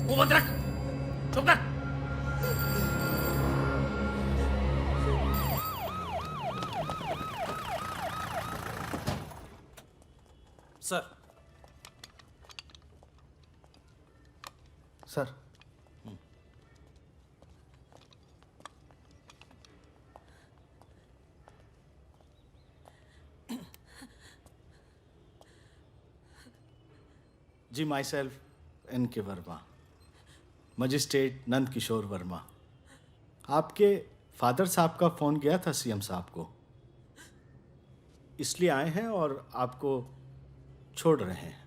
मुंह बंद रख, चुप कर। सर। सर, जी, myself N.K. Verma, magistrate Nand Kishore Verma. आपके फादर साहब का फ़ोन गया था सीएम साहब को, इसलिए आए हैं और आपको छोड़ रहे हैं।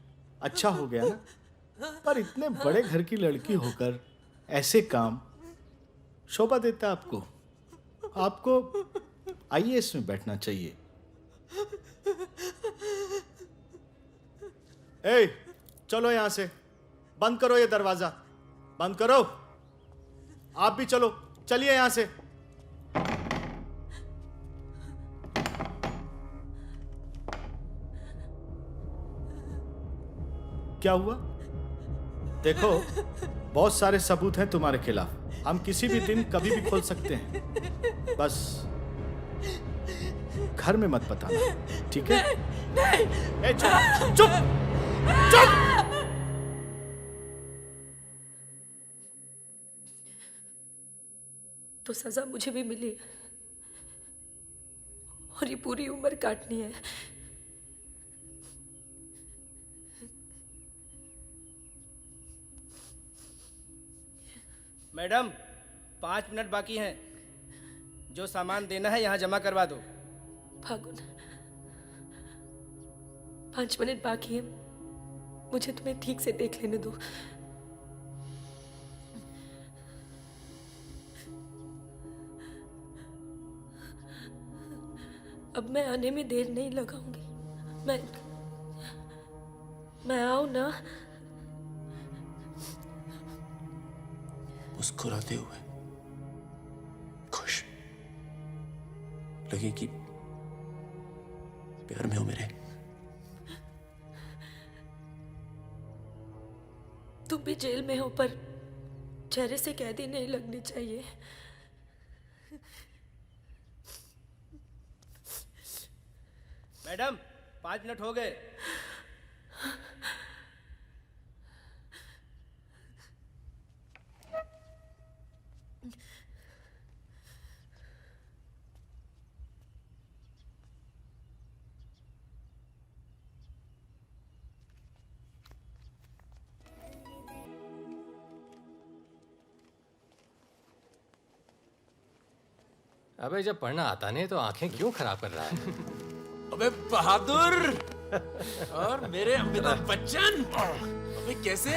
अच्छा हो गया ना, पर इतने बड़े घर की लड़की होकर ऐसे काम शोभा देता आपको। आपको IAS में बैठना चाहिए। ए, चलो यहां से, बंद करो ये दरवाजा, बंद करो। आप भी चलो, चलिए यहां से। क्या हुआ? देखो, बहुत सारे सबूत हैं तुम्हारे खिलाफ। हम किसी भी दिन कभी भी खोल सकते हैं। बस घर में मत बताना, ठीक है? ए, चुप चुप चुप। तो सजा मुझे भी मिली और ये पूरी उम्र काटनी है। मैडम, 5 मिनट बाकी हैं। जो सामान देना है यहाँ जमा करवा दो। फागुन, 5 मिनट बाकी है, मुझे तुम्हें ठीक से देख लेने दो। अब मैं आने में देर नहीं लगाऊंगी। मैं आऊं ना? मुस्कुराते हुए, खुश, लगे कि प्यार में हो मेरे। तुम भी जेल में हो, पर चेहरे से कैदी नहीं लगनी चाहिए। मैडम, 5 मिनट हो गए। अबे जब पढ़ना आता नहीं तो आंखें क्यों खराब कर रहा है? अबे बहादुर और मेरे अमिताभ बच्चन, अबे कैसे?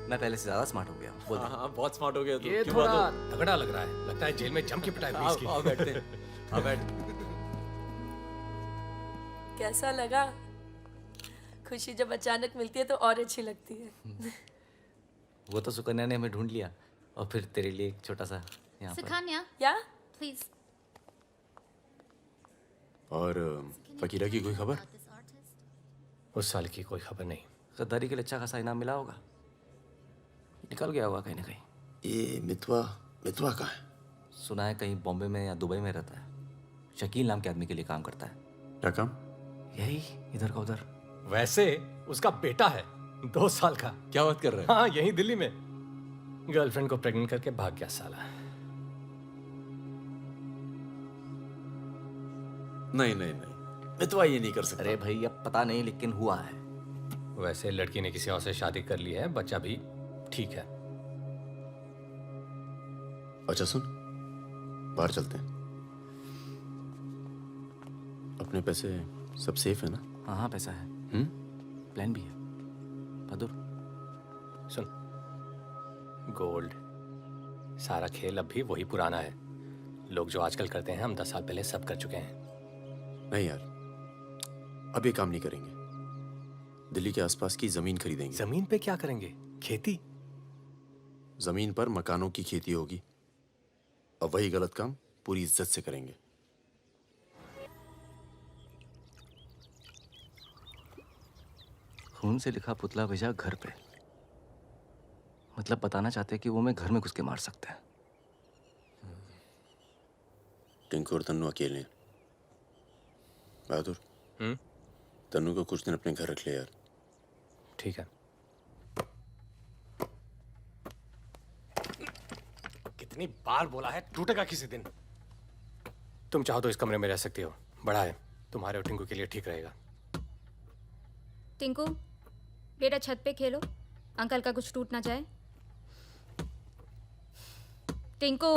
मैं पहले से ज्यादा स्मार्ट हो गया। बोल दे। हाँ, बहुत स्मार्ट हो गया तू। ये क्यों थोड़ा बहादुर? तगड़ा लग रहा है। लगता है जेल में जम के पिटाई हुई इसकी। आओ बैठते हैं। आओ बैठ। कैसा लगा? खुशी जब अचानक मिलती है तो और अच्छी लगती है। वो तो सुकन्या ने हमें ढूंढ लिया और फिर तेरे लिए एक छोटा सा यहाँ पर। सुकन्या, या प्लीज। और फकीरा की कोई खबर? उस साल की कोई खबर नहीं। गद्दारी के लिए अच्छा खासा इनाम मिला होगा, निकल गया होगा कहीं ना कहीं। ये मितवा मितवा कहाँ है? सुना है कहीं बॉम्बे में या दुबई में रहता है। शकील नाम के आदमी के लिए काम करता है। क्या काम? यही इधर का उधर। वैसे उसका बेटा है 2 साल का। क्या बात कर रहे हैं? हाँ, यही दिल्ली में गर्लफ्रेंड को प्रेग्नेंट करके भाग गया साला। नहीं नहीं नहीं, मितवा ये नहीं कर सकता। अरे भाई अब पता नहीं, लेकिन हुआ है। वैसे लड़की ने किसी और से शादी कर ली है, बच्चा भी ठीक है। अच्छा सुन, बाहर चलते हैं। अपने पैसे सब सेफ है ना? हाँ पैसा है। प्लान भी है। बहादुर सुन, गोल्ड सारा खेल अब भी वही पुराना है। लोग जो आजकल करते हैं हम 10 साल पहले सब कर चुके हैं। नहीं यार, अब ये काम नहीं करेंगे। दिल्ली के आसपास की जमीन खरीदेंगे। जमीन पे क्या करेंगे? खेती? जमीन पर मकानों की खेती होगी। अब वही गलत काम पूरी इज्जत से करेंगे। खून से लिखा पुतला भेजा घर पे। मतलब बताना चाहते हैं कि वो मैं घर में घुस के मार सकते हैं। टिंकू और तन्नू अकेले हैं। बहादुर, तन्नू को कुछ दिन अपने घर रख ले यार। ठीक है। कितनी बार बोला है, टूटेगा किसी दिन। तुम चाहो तो इस कमरे में रह सकती हो, बड़ा है, तुम्हारे और टिंकू के लिए ठीक रहेगा। टिंकू बेटा छत पे खेलो, अंकल का कुछ टूट ना जाए। टिंकू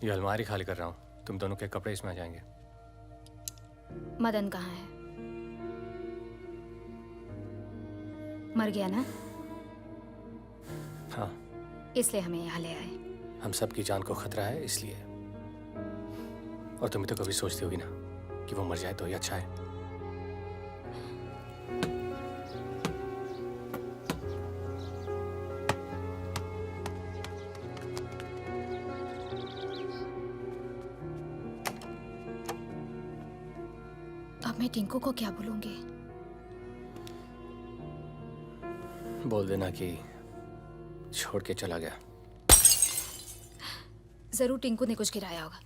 ये अलमारी खाली कर रहा हूँ, तुम दोनों के कपड़े इसमें आ जाएंगे। मदन कहाँ है? मर गया ना? हाँ, इसलिए हमें यहाँ ले आए। हम सबकी जान को खतरा है इसलिए। और तुम तो कभी सोचती होगी ना कि वो मर जाए तो ही अच्छा है। अब मैं टिंकू को क्या बोलूंगी? बोल देना कि छोड़ के चला गया। जरूर टिंकू ने कुछ गिराया होगा।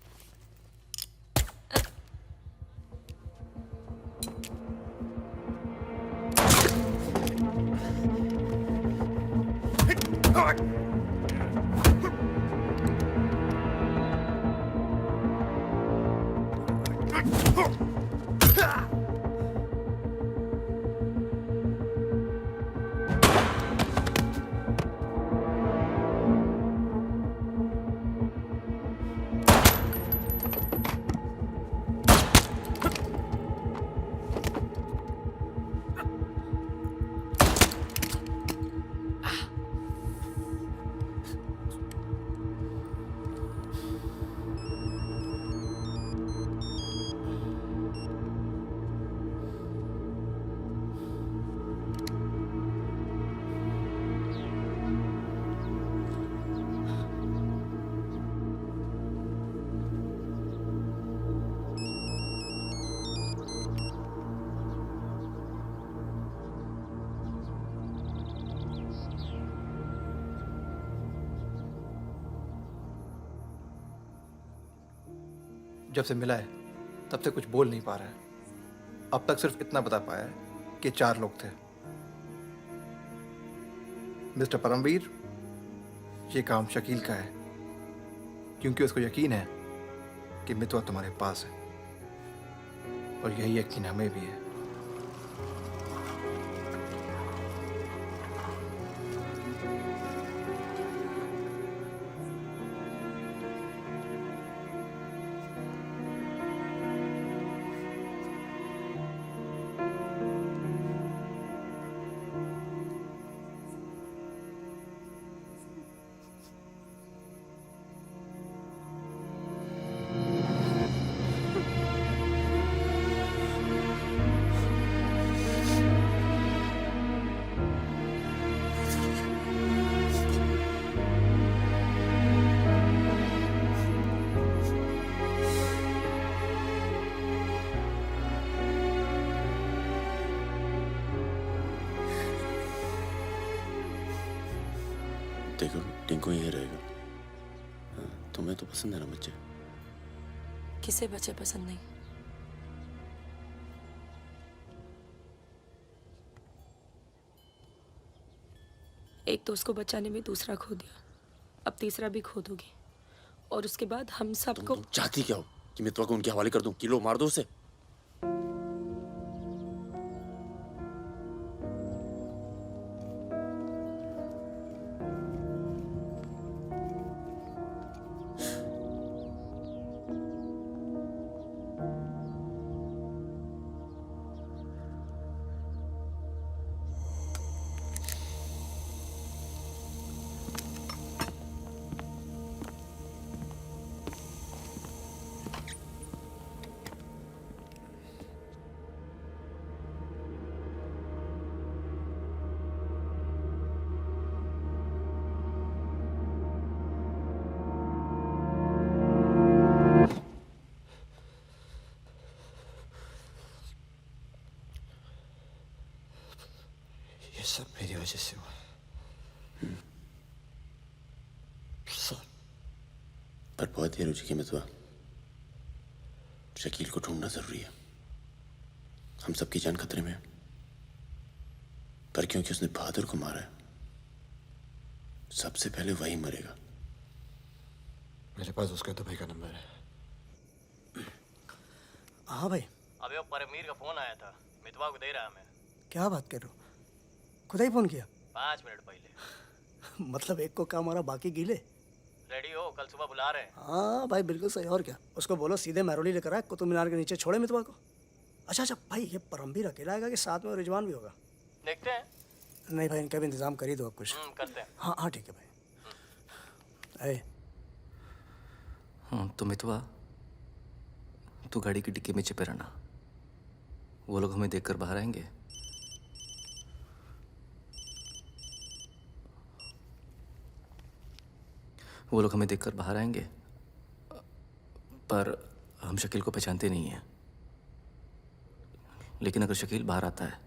जब से मिला है तब से कुछ बोल नहीं पा रहा है। अब तक सिर्फ इतना बता पाया है कि 4 लोग थे। मिस्टर परमवीर, ये काम शकील का है, क्योंकि उसको यकीन है कि मितवा तुम्हारे पास है, और यही यकीन हमें भी है। देखो टिंकू यही रहेगा। हाँ, तुम्हें तो पसंद है ना बच्चे? किसे बच्चे पसंद नहीं? एक दोस्त को बचाने में दूसरा खो दिया, अब तीसरा भी खो दोगी, और उसके बाद हम सबको। तुम चाहती क्या हो कि मितवा को उनके हवाले कर दूं? किलो मार दो उसे। ये सब मेरी वजह से हुआ। सब। पर बहुत देर हो चुकी है मितवा। शकील को ढूंढना जरूरी है। हम सबकी जान खतरे में है। पर क्योंकि उसने बहादुर को मारा है, सबसे पहले वही मरेगा। मेरे पास उसका दुबई का नंबर है। हाँ भाई। अबे वो परमीर का फोन आया था, मितवा को दे रहा है हमें। क्या बात कर रहे हो? खुदा ही फोन किया? 5 मिनट पहले। मतलब एक को काम हो रहा, बाकी गीले। रेडी हो, कल सुबह बुला रहे हैं। हाँ भाई बिल्कुल सही। और क्या, उसको बोलो सीधे महरौली लेकर आए, कुतुब मीनार के नीचे छोड़े मितवा को। अच्छा भाई, ये परमवीर अकेला आएगा कि साथ में रिजवान भी होगा? देखते हैं। नहीं भाई, इनका भी इंतजाम कर ही दो आप कुछ। करते हैं। हाँ हाँ ठीक है भाई। हाँ तो मितवा, तू गाड़ी की डिक्की में छिपे रहना। वो लोग हमें देखकर बाहर आएंगे। वो लोग हमें देखकर बाहर आएंगे, पर हम शकील को पहचानते नहीं हैं। लेकिन अगर शकील बाहर आता है,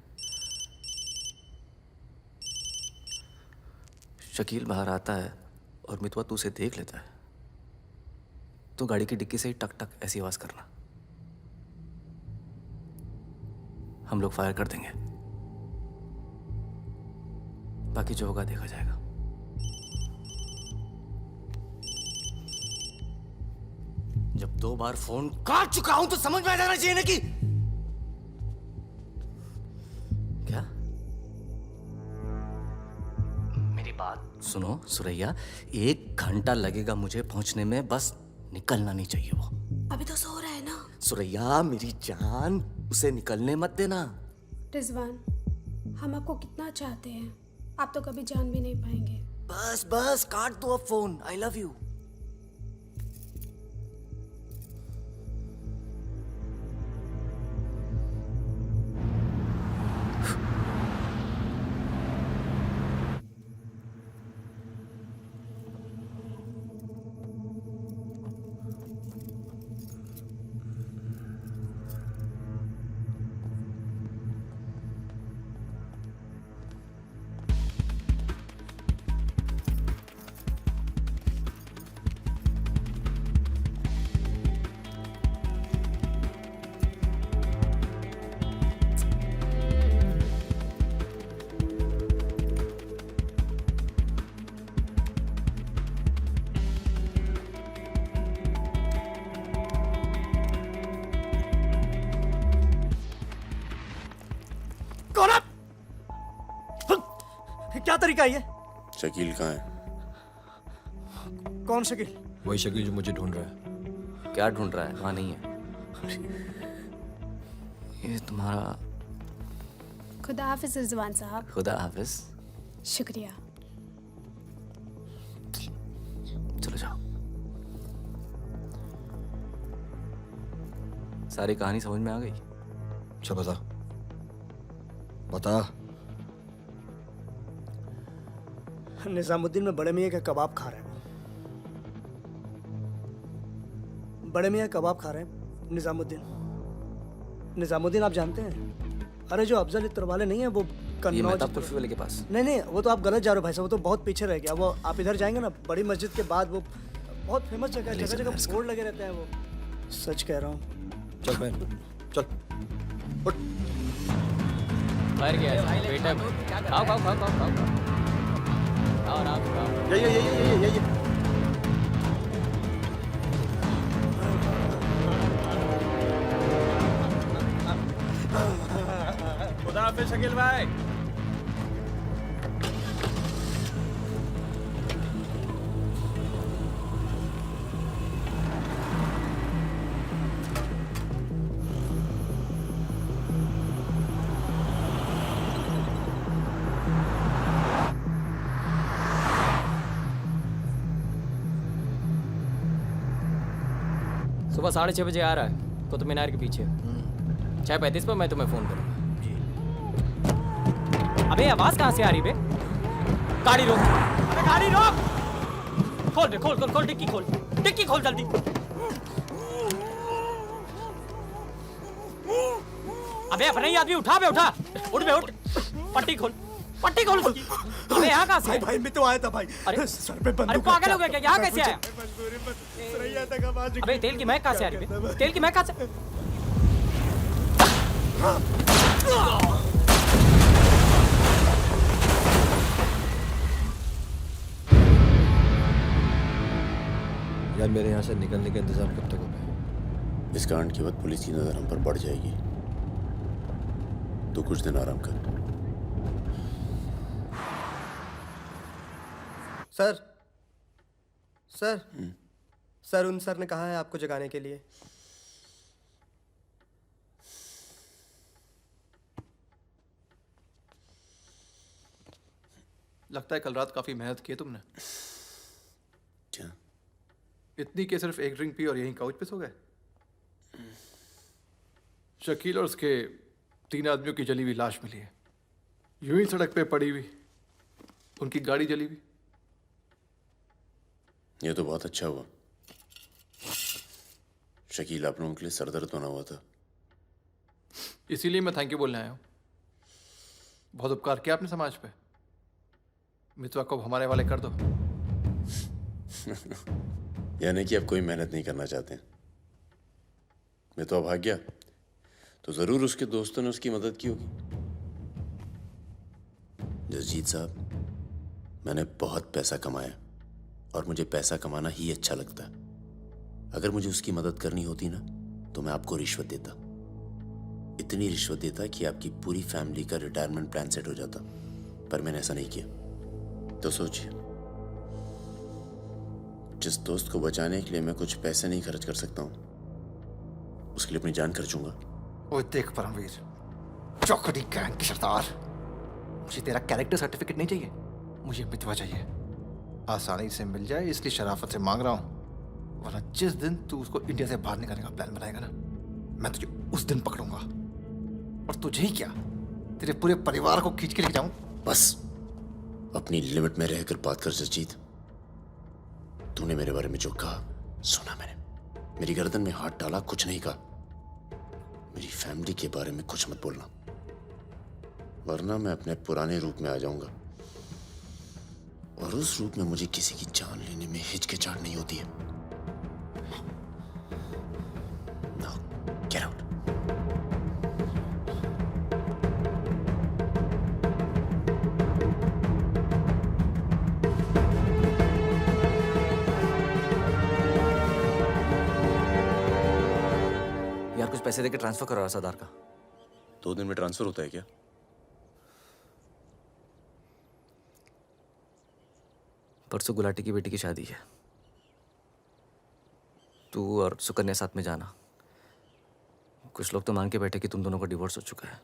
शकील बाहर आता है और मितवा तू उसे देख लेता है, तो गाड़ी की डिक्की से ही टक टक ऐसी आवाज करना। हम लोग फायर कर देंगे, बाकी जो होगा देखा जाएगा। जब 2 बार फोन काट चुका हूं तो समझ में आ जाना चाहिए ना कि क्या। मेरी बात सुनो सुरैया, 1 घंटा लगेगा मुझे पहुंचने में, बस निकलना नहीं चाहिए वो। अभी तो सो रहा है ना। सुरैया मेरी जान, उसे निकलने मत देना। रिजवान, हम आपको कितना चाहते हैं, आप तो कभी जान भी नहीं पाएंगे। बस बस काट दो अब फोन। I love you. क्या तरीका है ये? शकील कहाँ है? कौन शकील? वही शकील जो मुझे ढूंढ रहा है। क्या ढूंढ रहा है? हाँ नहीं है। ये तुम्हारा। खुदा हाफिज रिजवान साहब। खुदा हाफिज। शुक्रिया। चलो जाओ। सारी कहानी समझ में आ गई? अच्छा बता बता। निजामुद्दीन में बड़े मियाँ का कबाब खा रहे हैं। बड़े मियाँ कबाब खा रहे हैं। निजामुद्दीन आप जानते हैं? अरे जो अफजल इत्र वाले नहीं है, वो कन्नौज मेहताब कुल्फी वाले के पास। नहीं नहीं, वो तो आप गलत जा रहे हो भाई साहब, वो तो बहुत पीछे रह गया। वो आप इधर जाएंगे ना, बड़ी मस्जिद के बाद वो बहुत फेमस जगह है, जगह जगह बोर्ड लगे रहते हैं। वो सच कह रहा हूँ। चल बहन चल। बाहर गया बेटा, खाओ खाओ खाओ खाओ खाओ खाओ आराम से खाओ। ये खुदा हाफिज शकील भाई। सुबह 6:30 बजे आ रहा है कुतुब मीनार के पीछे। 6:35 पर मैं तुम्हें फोन करूँगा। अबे आवाज कहाँ से आ रही बे? गाड़ी रोक, अबे गाड़ी रोक। खोल बे, खोल खोल खोल, डिक्की खोल, डिक्की खोल जल्दी। अबे अपना ही आदमी उठा बे, उठा, उठ बे उठ। पट्टी खोल, पट्टी खोल उसकी। अबे यहाँ कहाँ से? भाई मैं तो आया था भाई। अरे सर पे बंदूक। अरे पागल हो गया क्या? यहाँ कैसे आया? आया? अबे तेल की महक कहाँ से आ रही है? तेल की महक कहाँ से? यार मेरे यहाँ से निकलने का इंतजाम कब तक होगा? इस कांड के बाद पुलिस की नजर हम पर बढ़ जाएगी। तो कुछ दिन आराम कर। सर सर सर उन सर ने कहा है आपको जगाने के लिए। लगता है कल रात काफी मेहनत की है तुमने। क्या? इतनी कि सिर्फ एक ड्रिंक पी और यहीं काउच पे सो गए? शकील और उसके 3 आदमियों की जली हुई लाश मिली है, यूं ही सड़क पे पड़ी हुई। उनकी गाड़ी जली हुई। ये तो बहुत अच्छा हुआ। शकील आप लोगों के लिए सरदर्द बना हुआ था। इसीलिए मैं थैंक यू बोलने आया हूँ। बहुत उपकार किया आपने समाज पे। मितवा को हमारे वाले कर दो। यानी कि आप कोई मेहनत नहीं करना चाहते। मितवा भाग गया तो जरूर उसके दोस्तों ने उसकी मदद की होगी। जसजीत साहब, मैंने बहुत पैसा कमाया और मुझे पैसा कमाना ही अच्छा लगता है। अगर मुझे उसकी मदद करनी होती ना तो मैं आपको रिश्वत देता, इतनी रिश्वत देता कि आपकी पूरी फैमिली का रिटायरमेंट प्लान सेट हो जाता। पर मैंने ऐसा नहीं किया। तो सोचिए, जिस दोस्त को बचाने के लिए मैं कुछ पैसे नहीं खर्च कर सकता हूं, उसके लिए अपनी जान खर्चूंगा। ओए देख परमवीर, चौकड़ी गैंग की सरदार, मुझे तेरा कैरेक्टर सर्टिफिकेट नहीं चाहिए, मुझे मितवा चाहिए। आसानी से मिल जाए इसलिए शराफत से मांग रहा हूं, वरना जिस दिन तू उसको इंडिया से बाहर निकालने का प्लान बनाएगा ना, मैं तुझे उस दिन पकड़ूंगा। और तुझे ही क्या, तेरे पूरे परिवार को खींच के लेके जाऊं। बस अपनी लिमिट में रहकर बात कर जसजीत। तूने मेरे बारे में जो कहा सुना मैंने, मेरी गर्दन में हाथ डाला, कुछ नहीं कहा। मेरी फैमिली के बारे में कुछ मत बोलना, वरना मैं अपने पुराने रूप में आ जाऊंगा और उस रूप में मुझे किसी की जान लेने में हिचकिचाहट नहीं होती है। Now, get out. यार कुछ पैसे देके ट्रांसफर करो सरदार का। 2 दिन में ट्रांसफर होता है क्या? परसों गुलाटी की बेटी की शादी है, तू और सुकन्या साथ में जाना। कुछ लोग तो मान के बैठे कि तुम दोनों का डिवोर्स हो चुका है।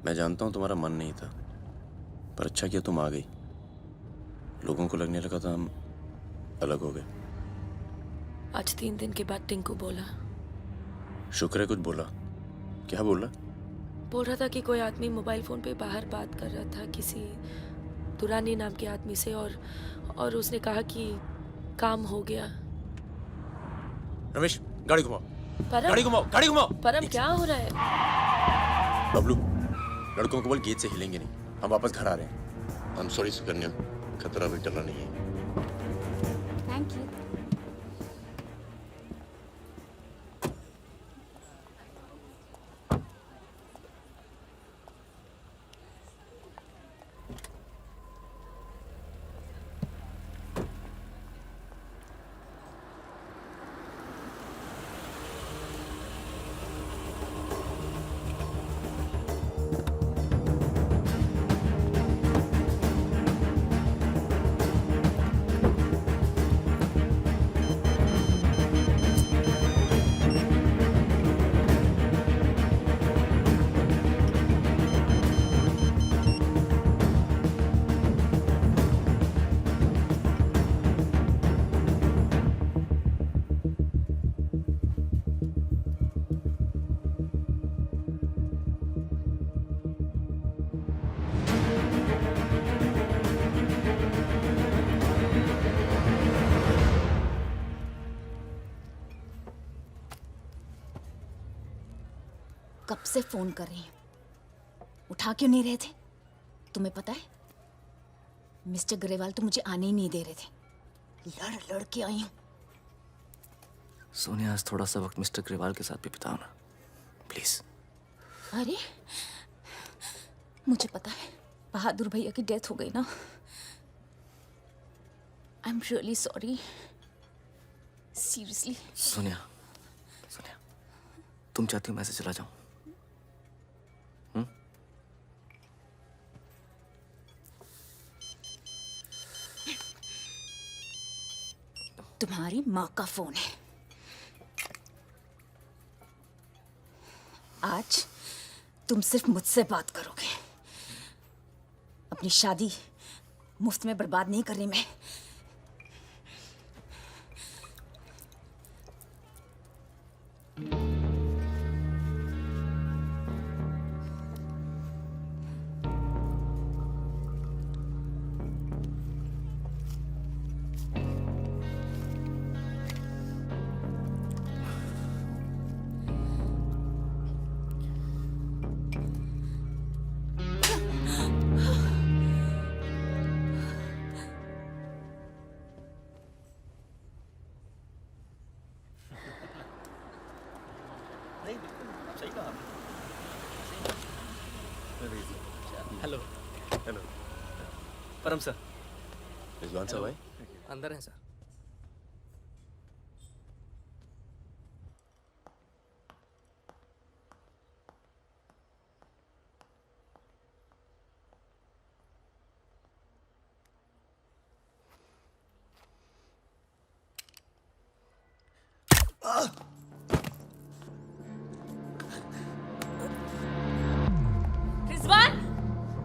मैं जानता हूं तुम्हारा मन नहीं था, पर अच्छा किया तुम आ गई। लोगों को लगने लगा था हम अलग हो गए। आज 3 दिन के बाद टिंकू बोला। शुक्र है कुछ बोला। क्या बोला? बोल रहा था कि कोई आदमी मोबाइल फ़ोन पे बाहर बात कर रहा था किसी दुरानी नाम के आदमी से, और उसने कहा कि काम हो गया। रमेश, गाड़ी घुमाओ। परम, गाड़ी घुमाओ, गाड़ी घुमाओ। परम क्या हो रहा है? बबलू, लड़कों को बोल गेट से हिलेंगे नहीं, हम वापस घर आ रहे हैं। आई एम सॉरी सुकन्या, खतरा भी टला नहीं है। Thank you. कब से फोन कर रही हूँ, उठा क्यों नहीं रहे थे? तुम्हें पता है मिस्टर ग्रेवाल तो मुझे आने ही नहीं दे रहे थे, लड़ लड़ के आई हूँ। सोनिया, आज थोड़ा सा वक्त मिस्टर ग्रेवाल के साथ भी बिताओ ना, प्लीज। अरे मुझे पता है बहादुर भैया की डेथ हो गई ना। I am really sorry, seriously. Sonia, Sonia, तुम चाहती हो मैं से चला जाऊं? तुम्हारी माँ का फोन है। आज तुम सिर्फ मुझसे बात करोगे। अपनी शादी मुफ्त में बर्बाद नहीं कर रही मैं। हेलो। हेलो परम सर। रिजवान साहब आए? अंदर हैं सर। रिजवान,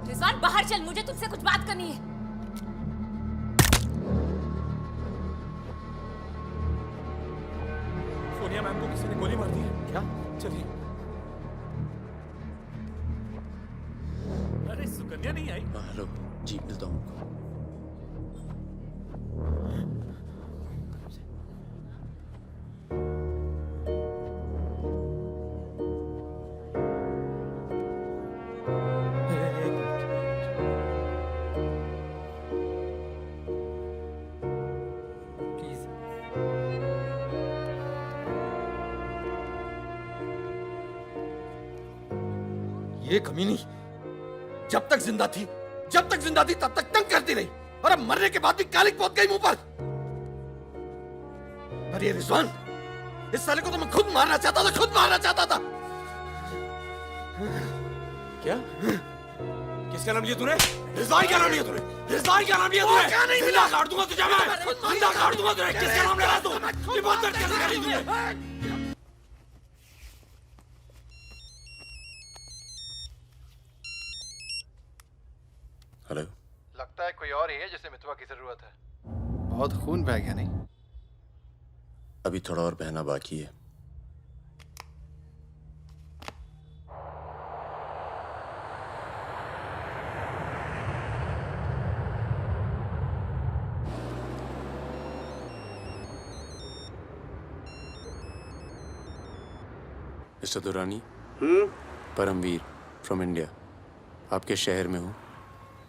रिजवान बाहर चल, मुझे तुझसे कुछ बात करनी है। सोनिया मैम को किसी ने गोली मार दी है। क्या? चलिए। अरे सुकन्या नहीं आई? हेलो, जीप मिलता हूँ उनको। ये कमीनी जब तक जिंदा थी तब तक तंग करती रही, और अब मरने के बाद भी कालिक पहुंच गई मुंह पर। अरे ये रिजवान, इस साले को तो मैं खुद मारना चाहता था। क्या? किसका नाम लिया तूने? रिजवान क्या नाम लिया तूने? जिंदा काट दूंगा तुझे मैं, जिंदा काट दूंगा तुझे। किसका नाम ले रहा तू? ये बहुत दर्द कैसे करी तूने? हेलो। लगता है कोई और ही है जिसे मितवा की जरूरत है। बहुत खून बह गया नहीं? अभी थोड़ा और बहना बाकी है। Mister Durrani, Paramvir from India, आपके शहर में हूँ,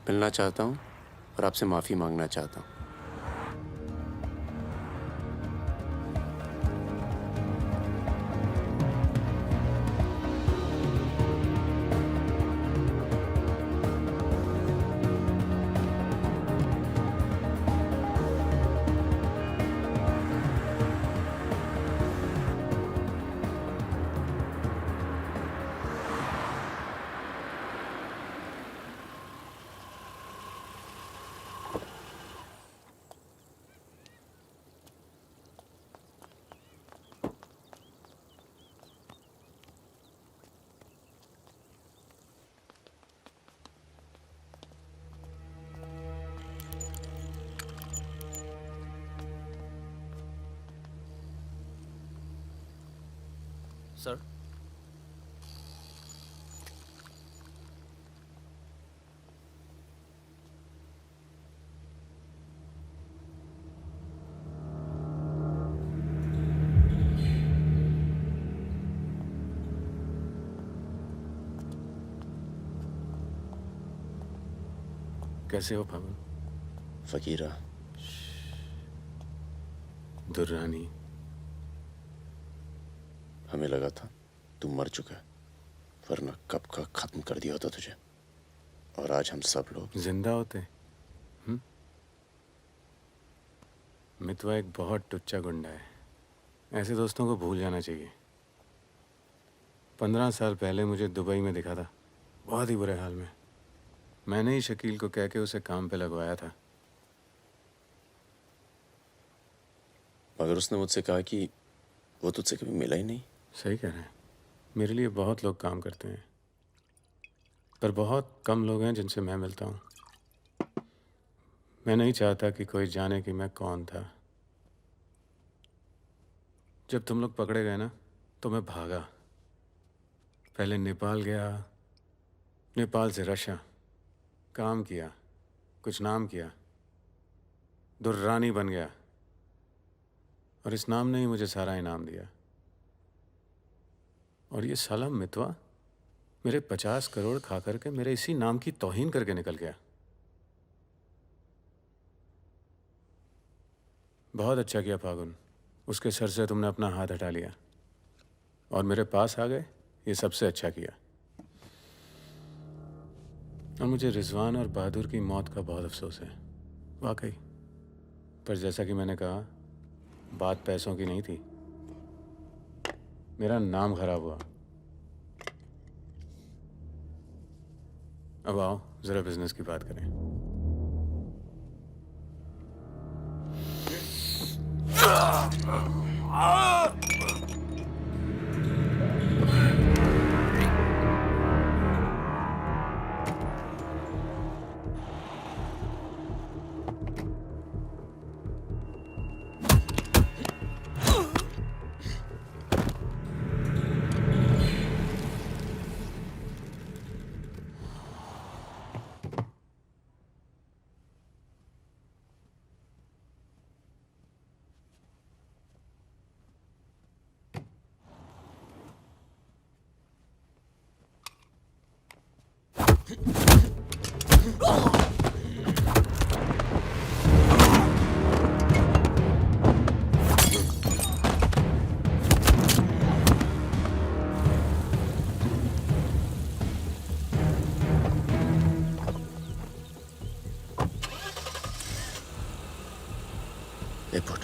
मिलना चाहता हूँ और आपसे माफ़ी मांगना चाहता हूँ। सर, कैसे हो फागुन? फकीरा, दुर्रानी, हमें लगा था तू मर चुका है, वरना कब का खत्म कर दिया होता तुझे। और आज हम सब लोग जिंदा होते। मितवा एक बहुत टुच्चा गुंडा है, ऐसे दोस्तों को भूल जाना चाहिए। 15 साल पहले मुझे दुबई में दिखा था, बहुत ही बुरे हाल में। मैंने ही शकील को कह के उसे काम पे लगवाया था। मगर उसने मुझसे कहा कि वो तुझसे कभी मिला ही नहीं। सही कह रहे हैं, मेरे लिए बहुत लोग काम करते हैं, पर बहुत कम लोग हैं जिनसे मैं मिलता हूँ। मैं नहीं चाहता कि कोई जाने कि मैं कौन था। जब तुम लोग पकड़े गए ना, तो मैं भागा। पहले नेपाल गया, नेपाल से रशिया, काम किया, कुछ नाम किया, दुर्रानी बन गया, और इस नाम ने ही मुझे सारा इनाम दिया। और ये साला मितवा मेरे 50 करोड़ खा करके मेरे इसी नाम की तौहीन करके निकल गया। बहुत अच्छा किया फागुन, उसके सर से तुमने अपना हाथ हटा लिया और मेरे पास आ गए, ये सबसे अच्छा किया। और मुझे रिजवान और बहादुर की मौत का बहुत अफसोस है, वाकई। पर जैसा कि मैंने कहा, बात पैसों की नहीं थी, मेरा नाम खराब हुआ। अब आओ जरा बिजनेस की बात करें। एयरपोर्ट।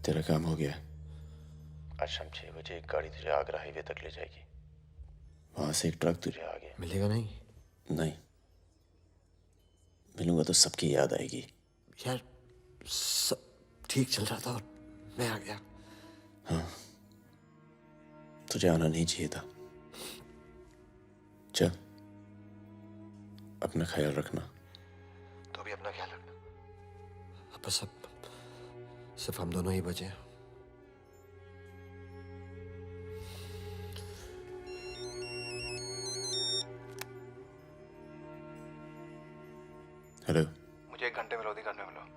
तेरा काम हो गया। आज शाम 6 बजे एक गाड़ी तुझे आगरा हाईवे तक ले जाएगी। वहां से एक ट्रक तुझे आगे मिलेगा नहीं? नहीं, मिलूंगा तो सबकी याद आएगी। यार सब ठीक चल रहा था और मैं आ गया। हाँ, तुझे आना नहीं चाहिए था। चल, अपना ख्याल रखना। तो भी अपना ख्याल रखना। बस अब सिर्फ हम दोनों ही बचे हैं। हेलो, मुझे 1 घंटे में लोधी करने मिलो।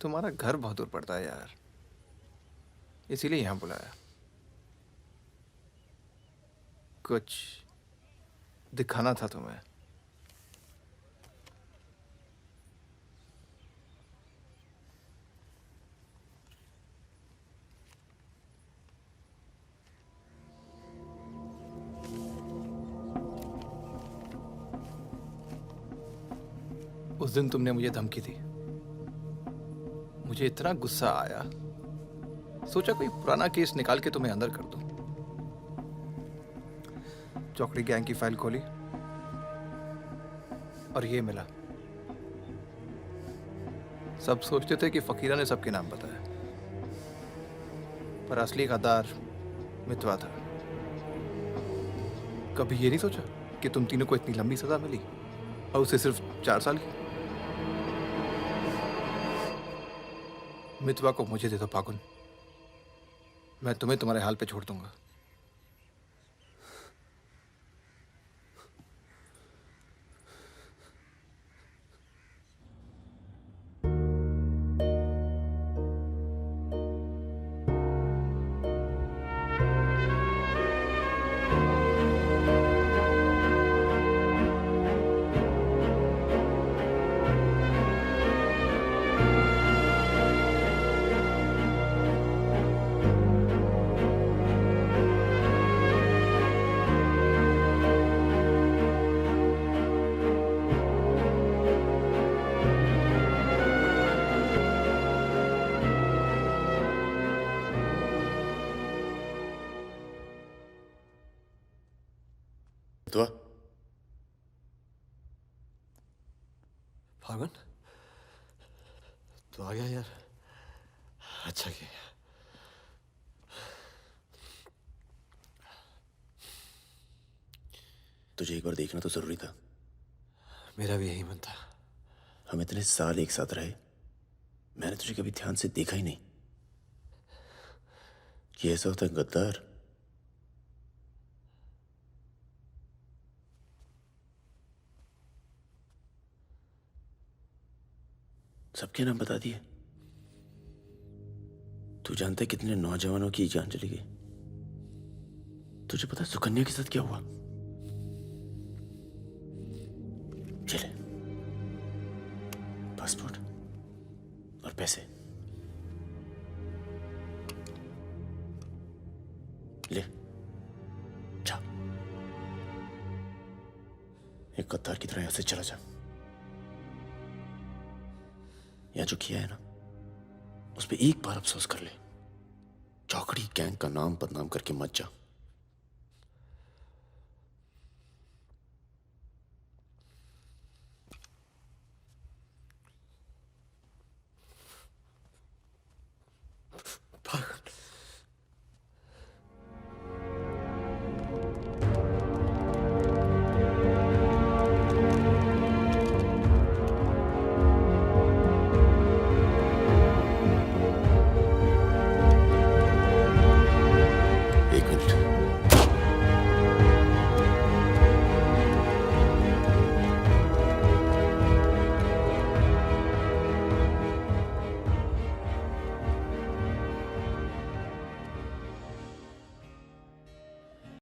तुम्हारा घर बहुत दूर पड़ता है यार, इसीलिए यहाँ बुलाया। कुछ दिखाना था तुम्हें। उस दिन तुमने मुझे धमकी दी, मुझे इतना गुस्सा आया, सोचा कोई पुराना केस निकाल के तुम्हें अंदर कर दूं। चौकड़ी गैंग की फाइल खोली और ये मिला। सब सोचते थे कि फकीरा ने सबके नाम बताया, पर असली गद्दार मितवा था। कभी ये नहीं सोचा कि तुम तीनों को इतनी लंबी सजा मिली और उसे सिर्फ 4 साल की। मितवा को मुझे दे दो फागुन, मैं तुम्हें तुम्हारे हाल पे छोड़ दूंगा। तो फागुन तो आ गया यार, अच्छा किया। तुझे एक बार देखना तो जरूरी था। मेरा भी यही मन था। हम इतने साल एक साथ रहे, मैंने तुझे कभी ध्यान से देखा ही नहीं। ये ऐसा होता है गद्दार। सबके नाम बता दिए। तू जानता है कितने नौजवानों की जान चली गई? तुझे पता है सुकन्या के साथ क्या हुआ? चले, पासपोर्ट और पैसे ले, जा। एक गद्दार की तरह यहां से चला जा। या जो किया है ना, उस पर एक बार अफसोस कर ले। चौकड़ी गैंग का नाम बदनाम करके मत जा।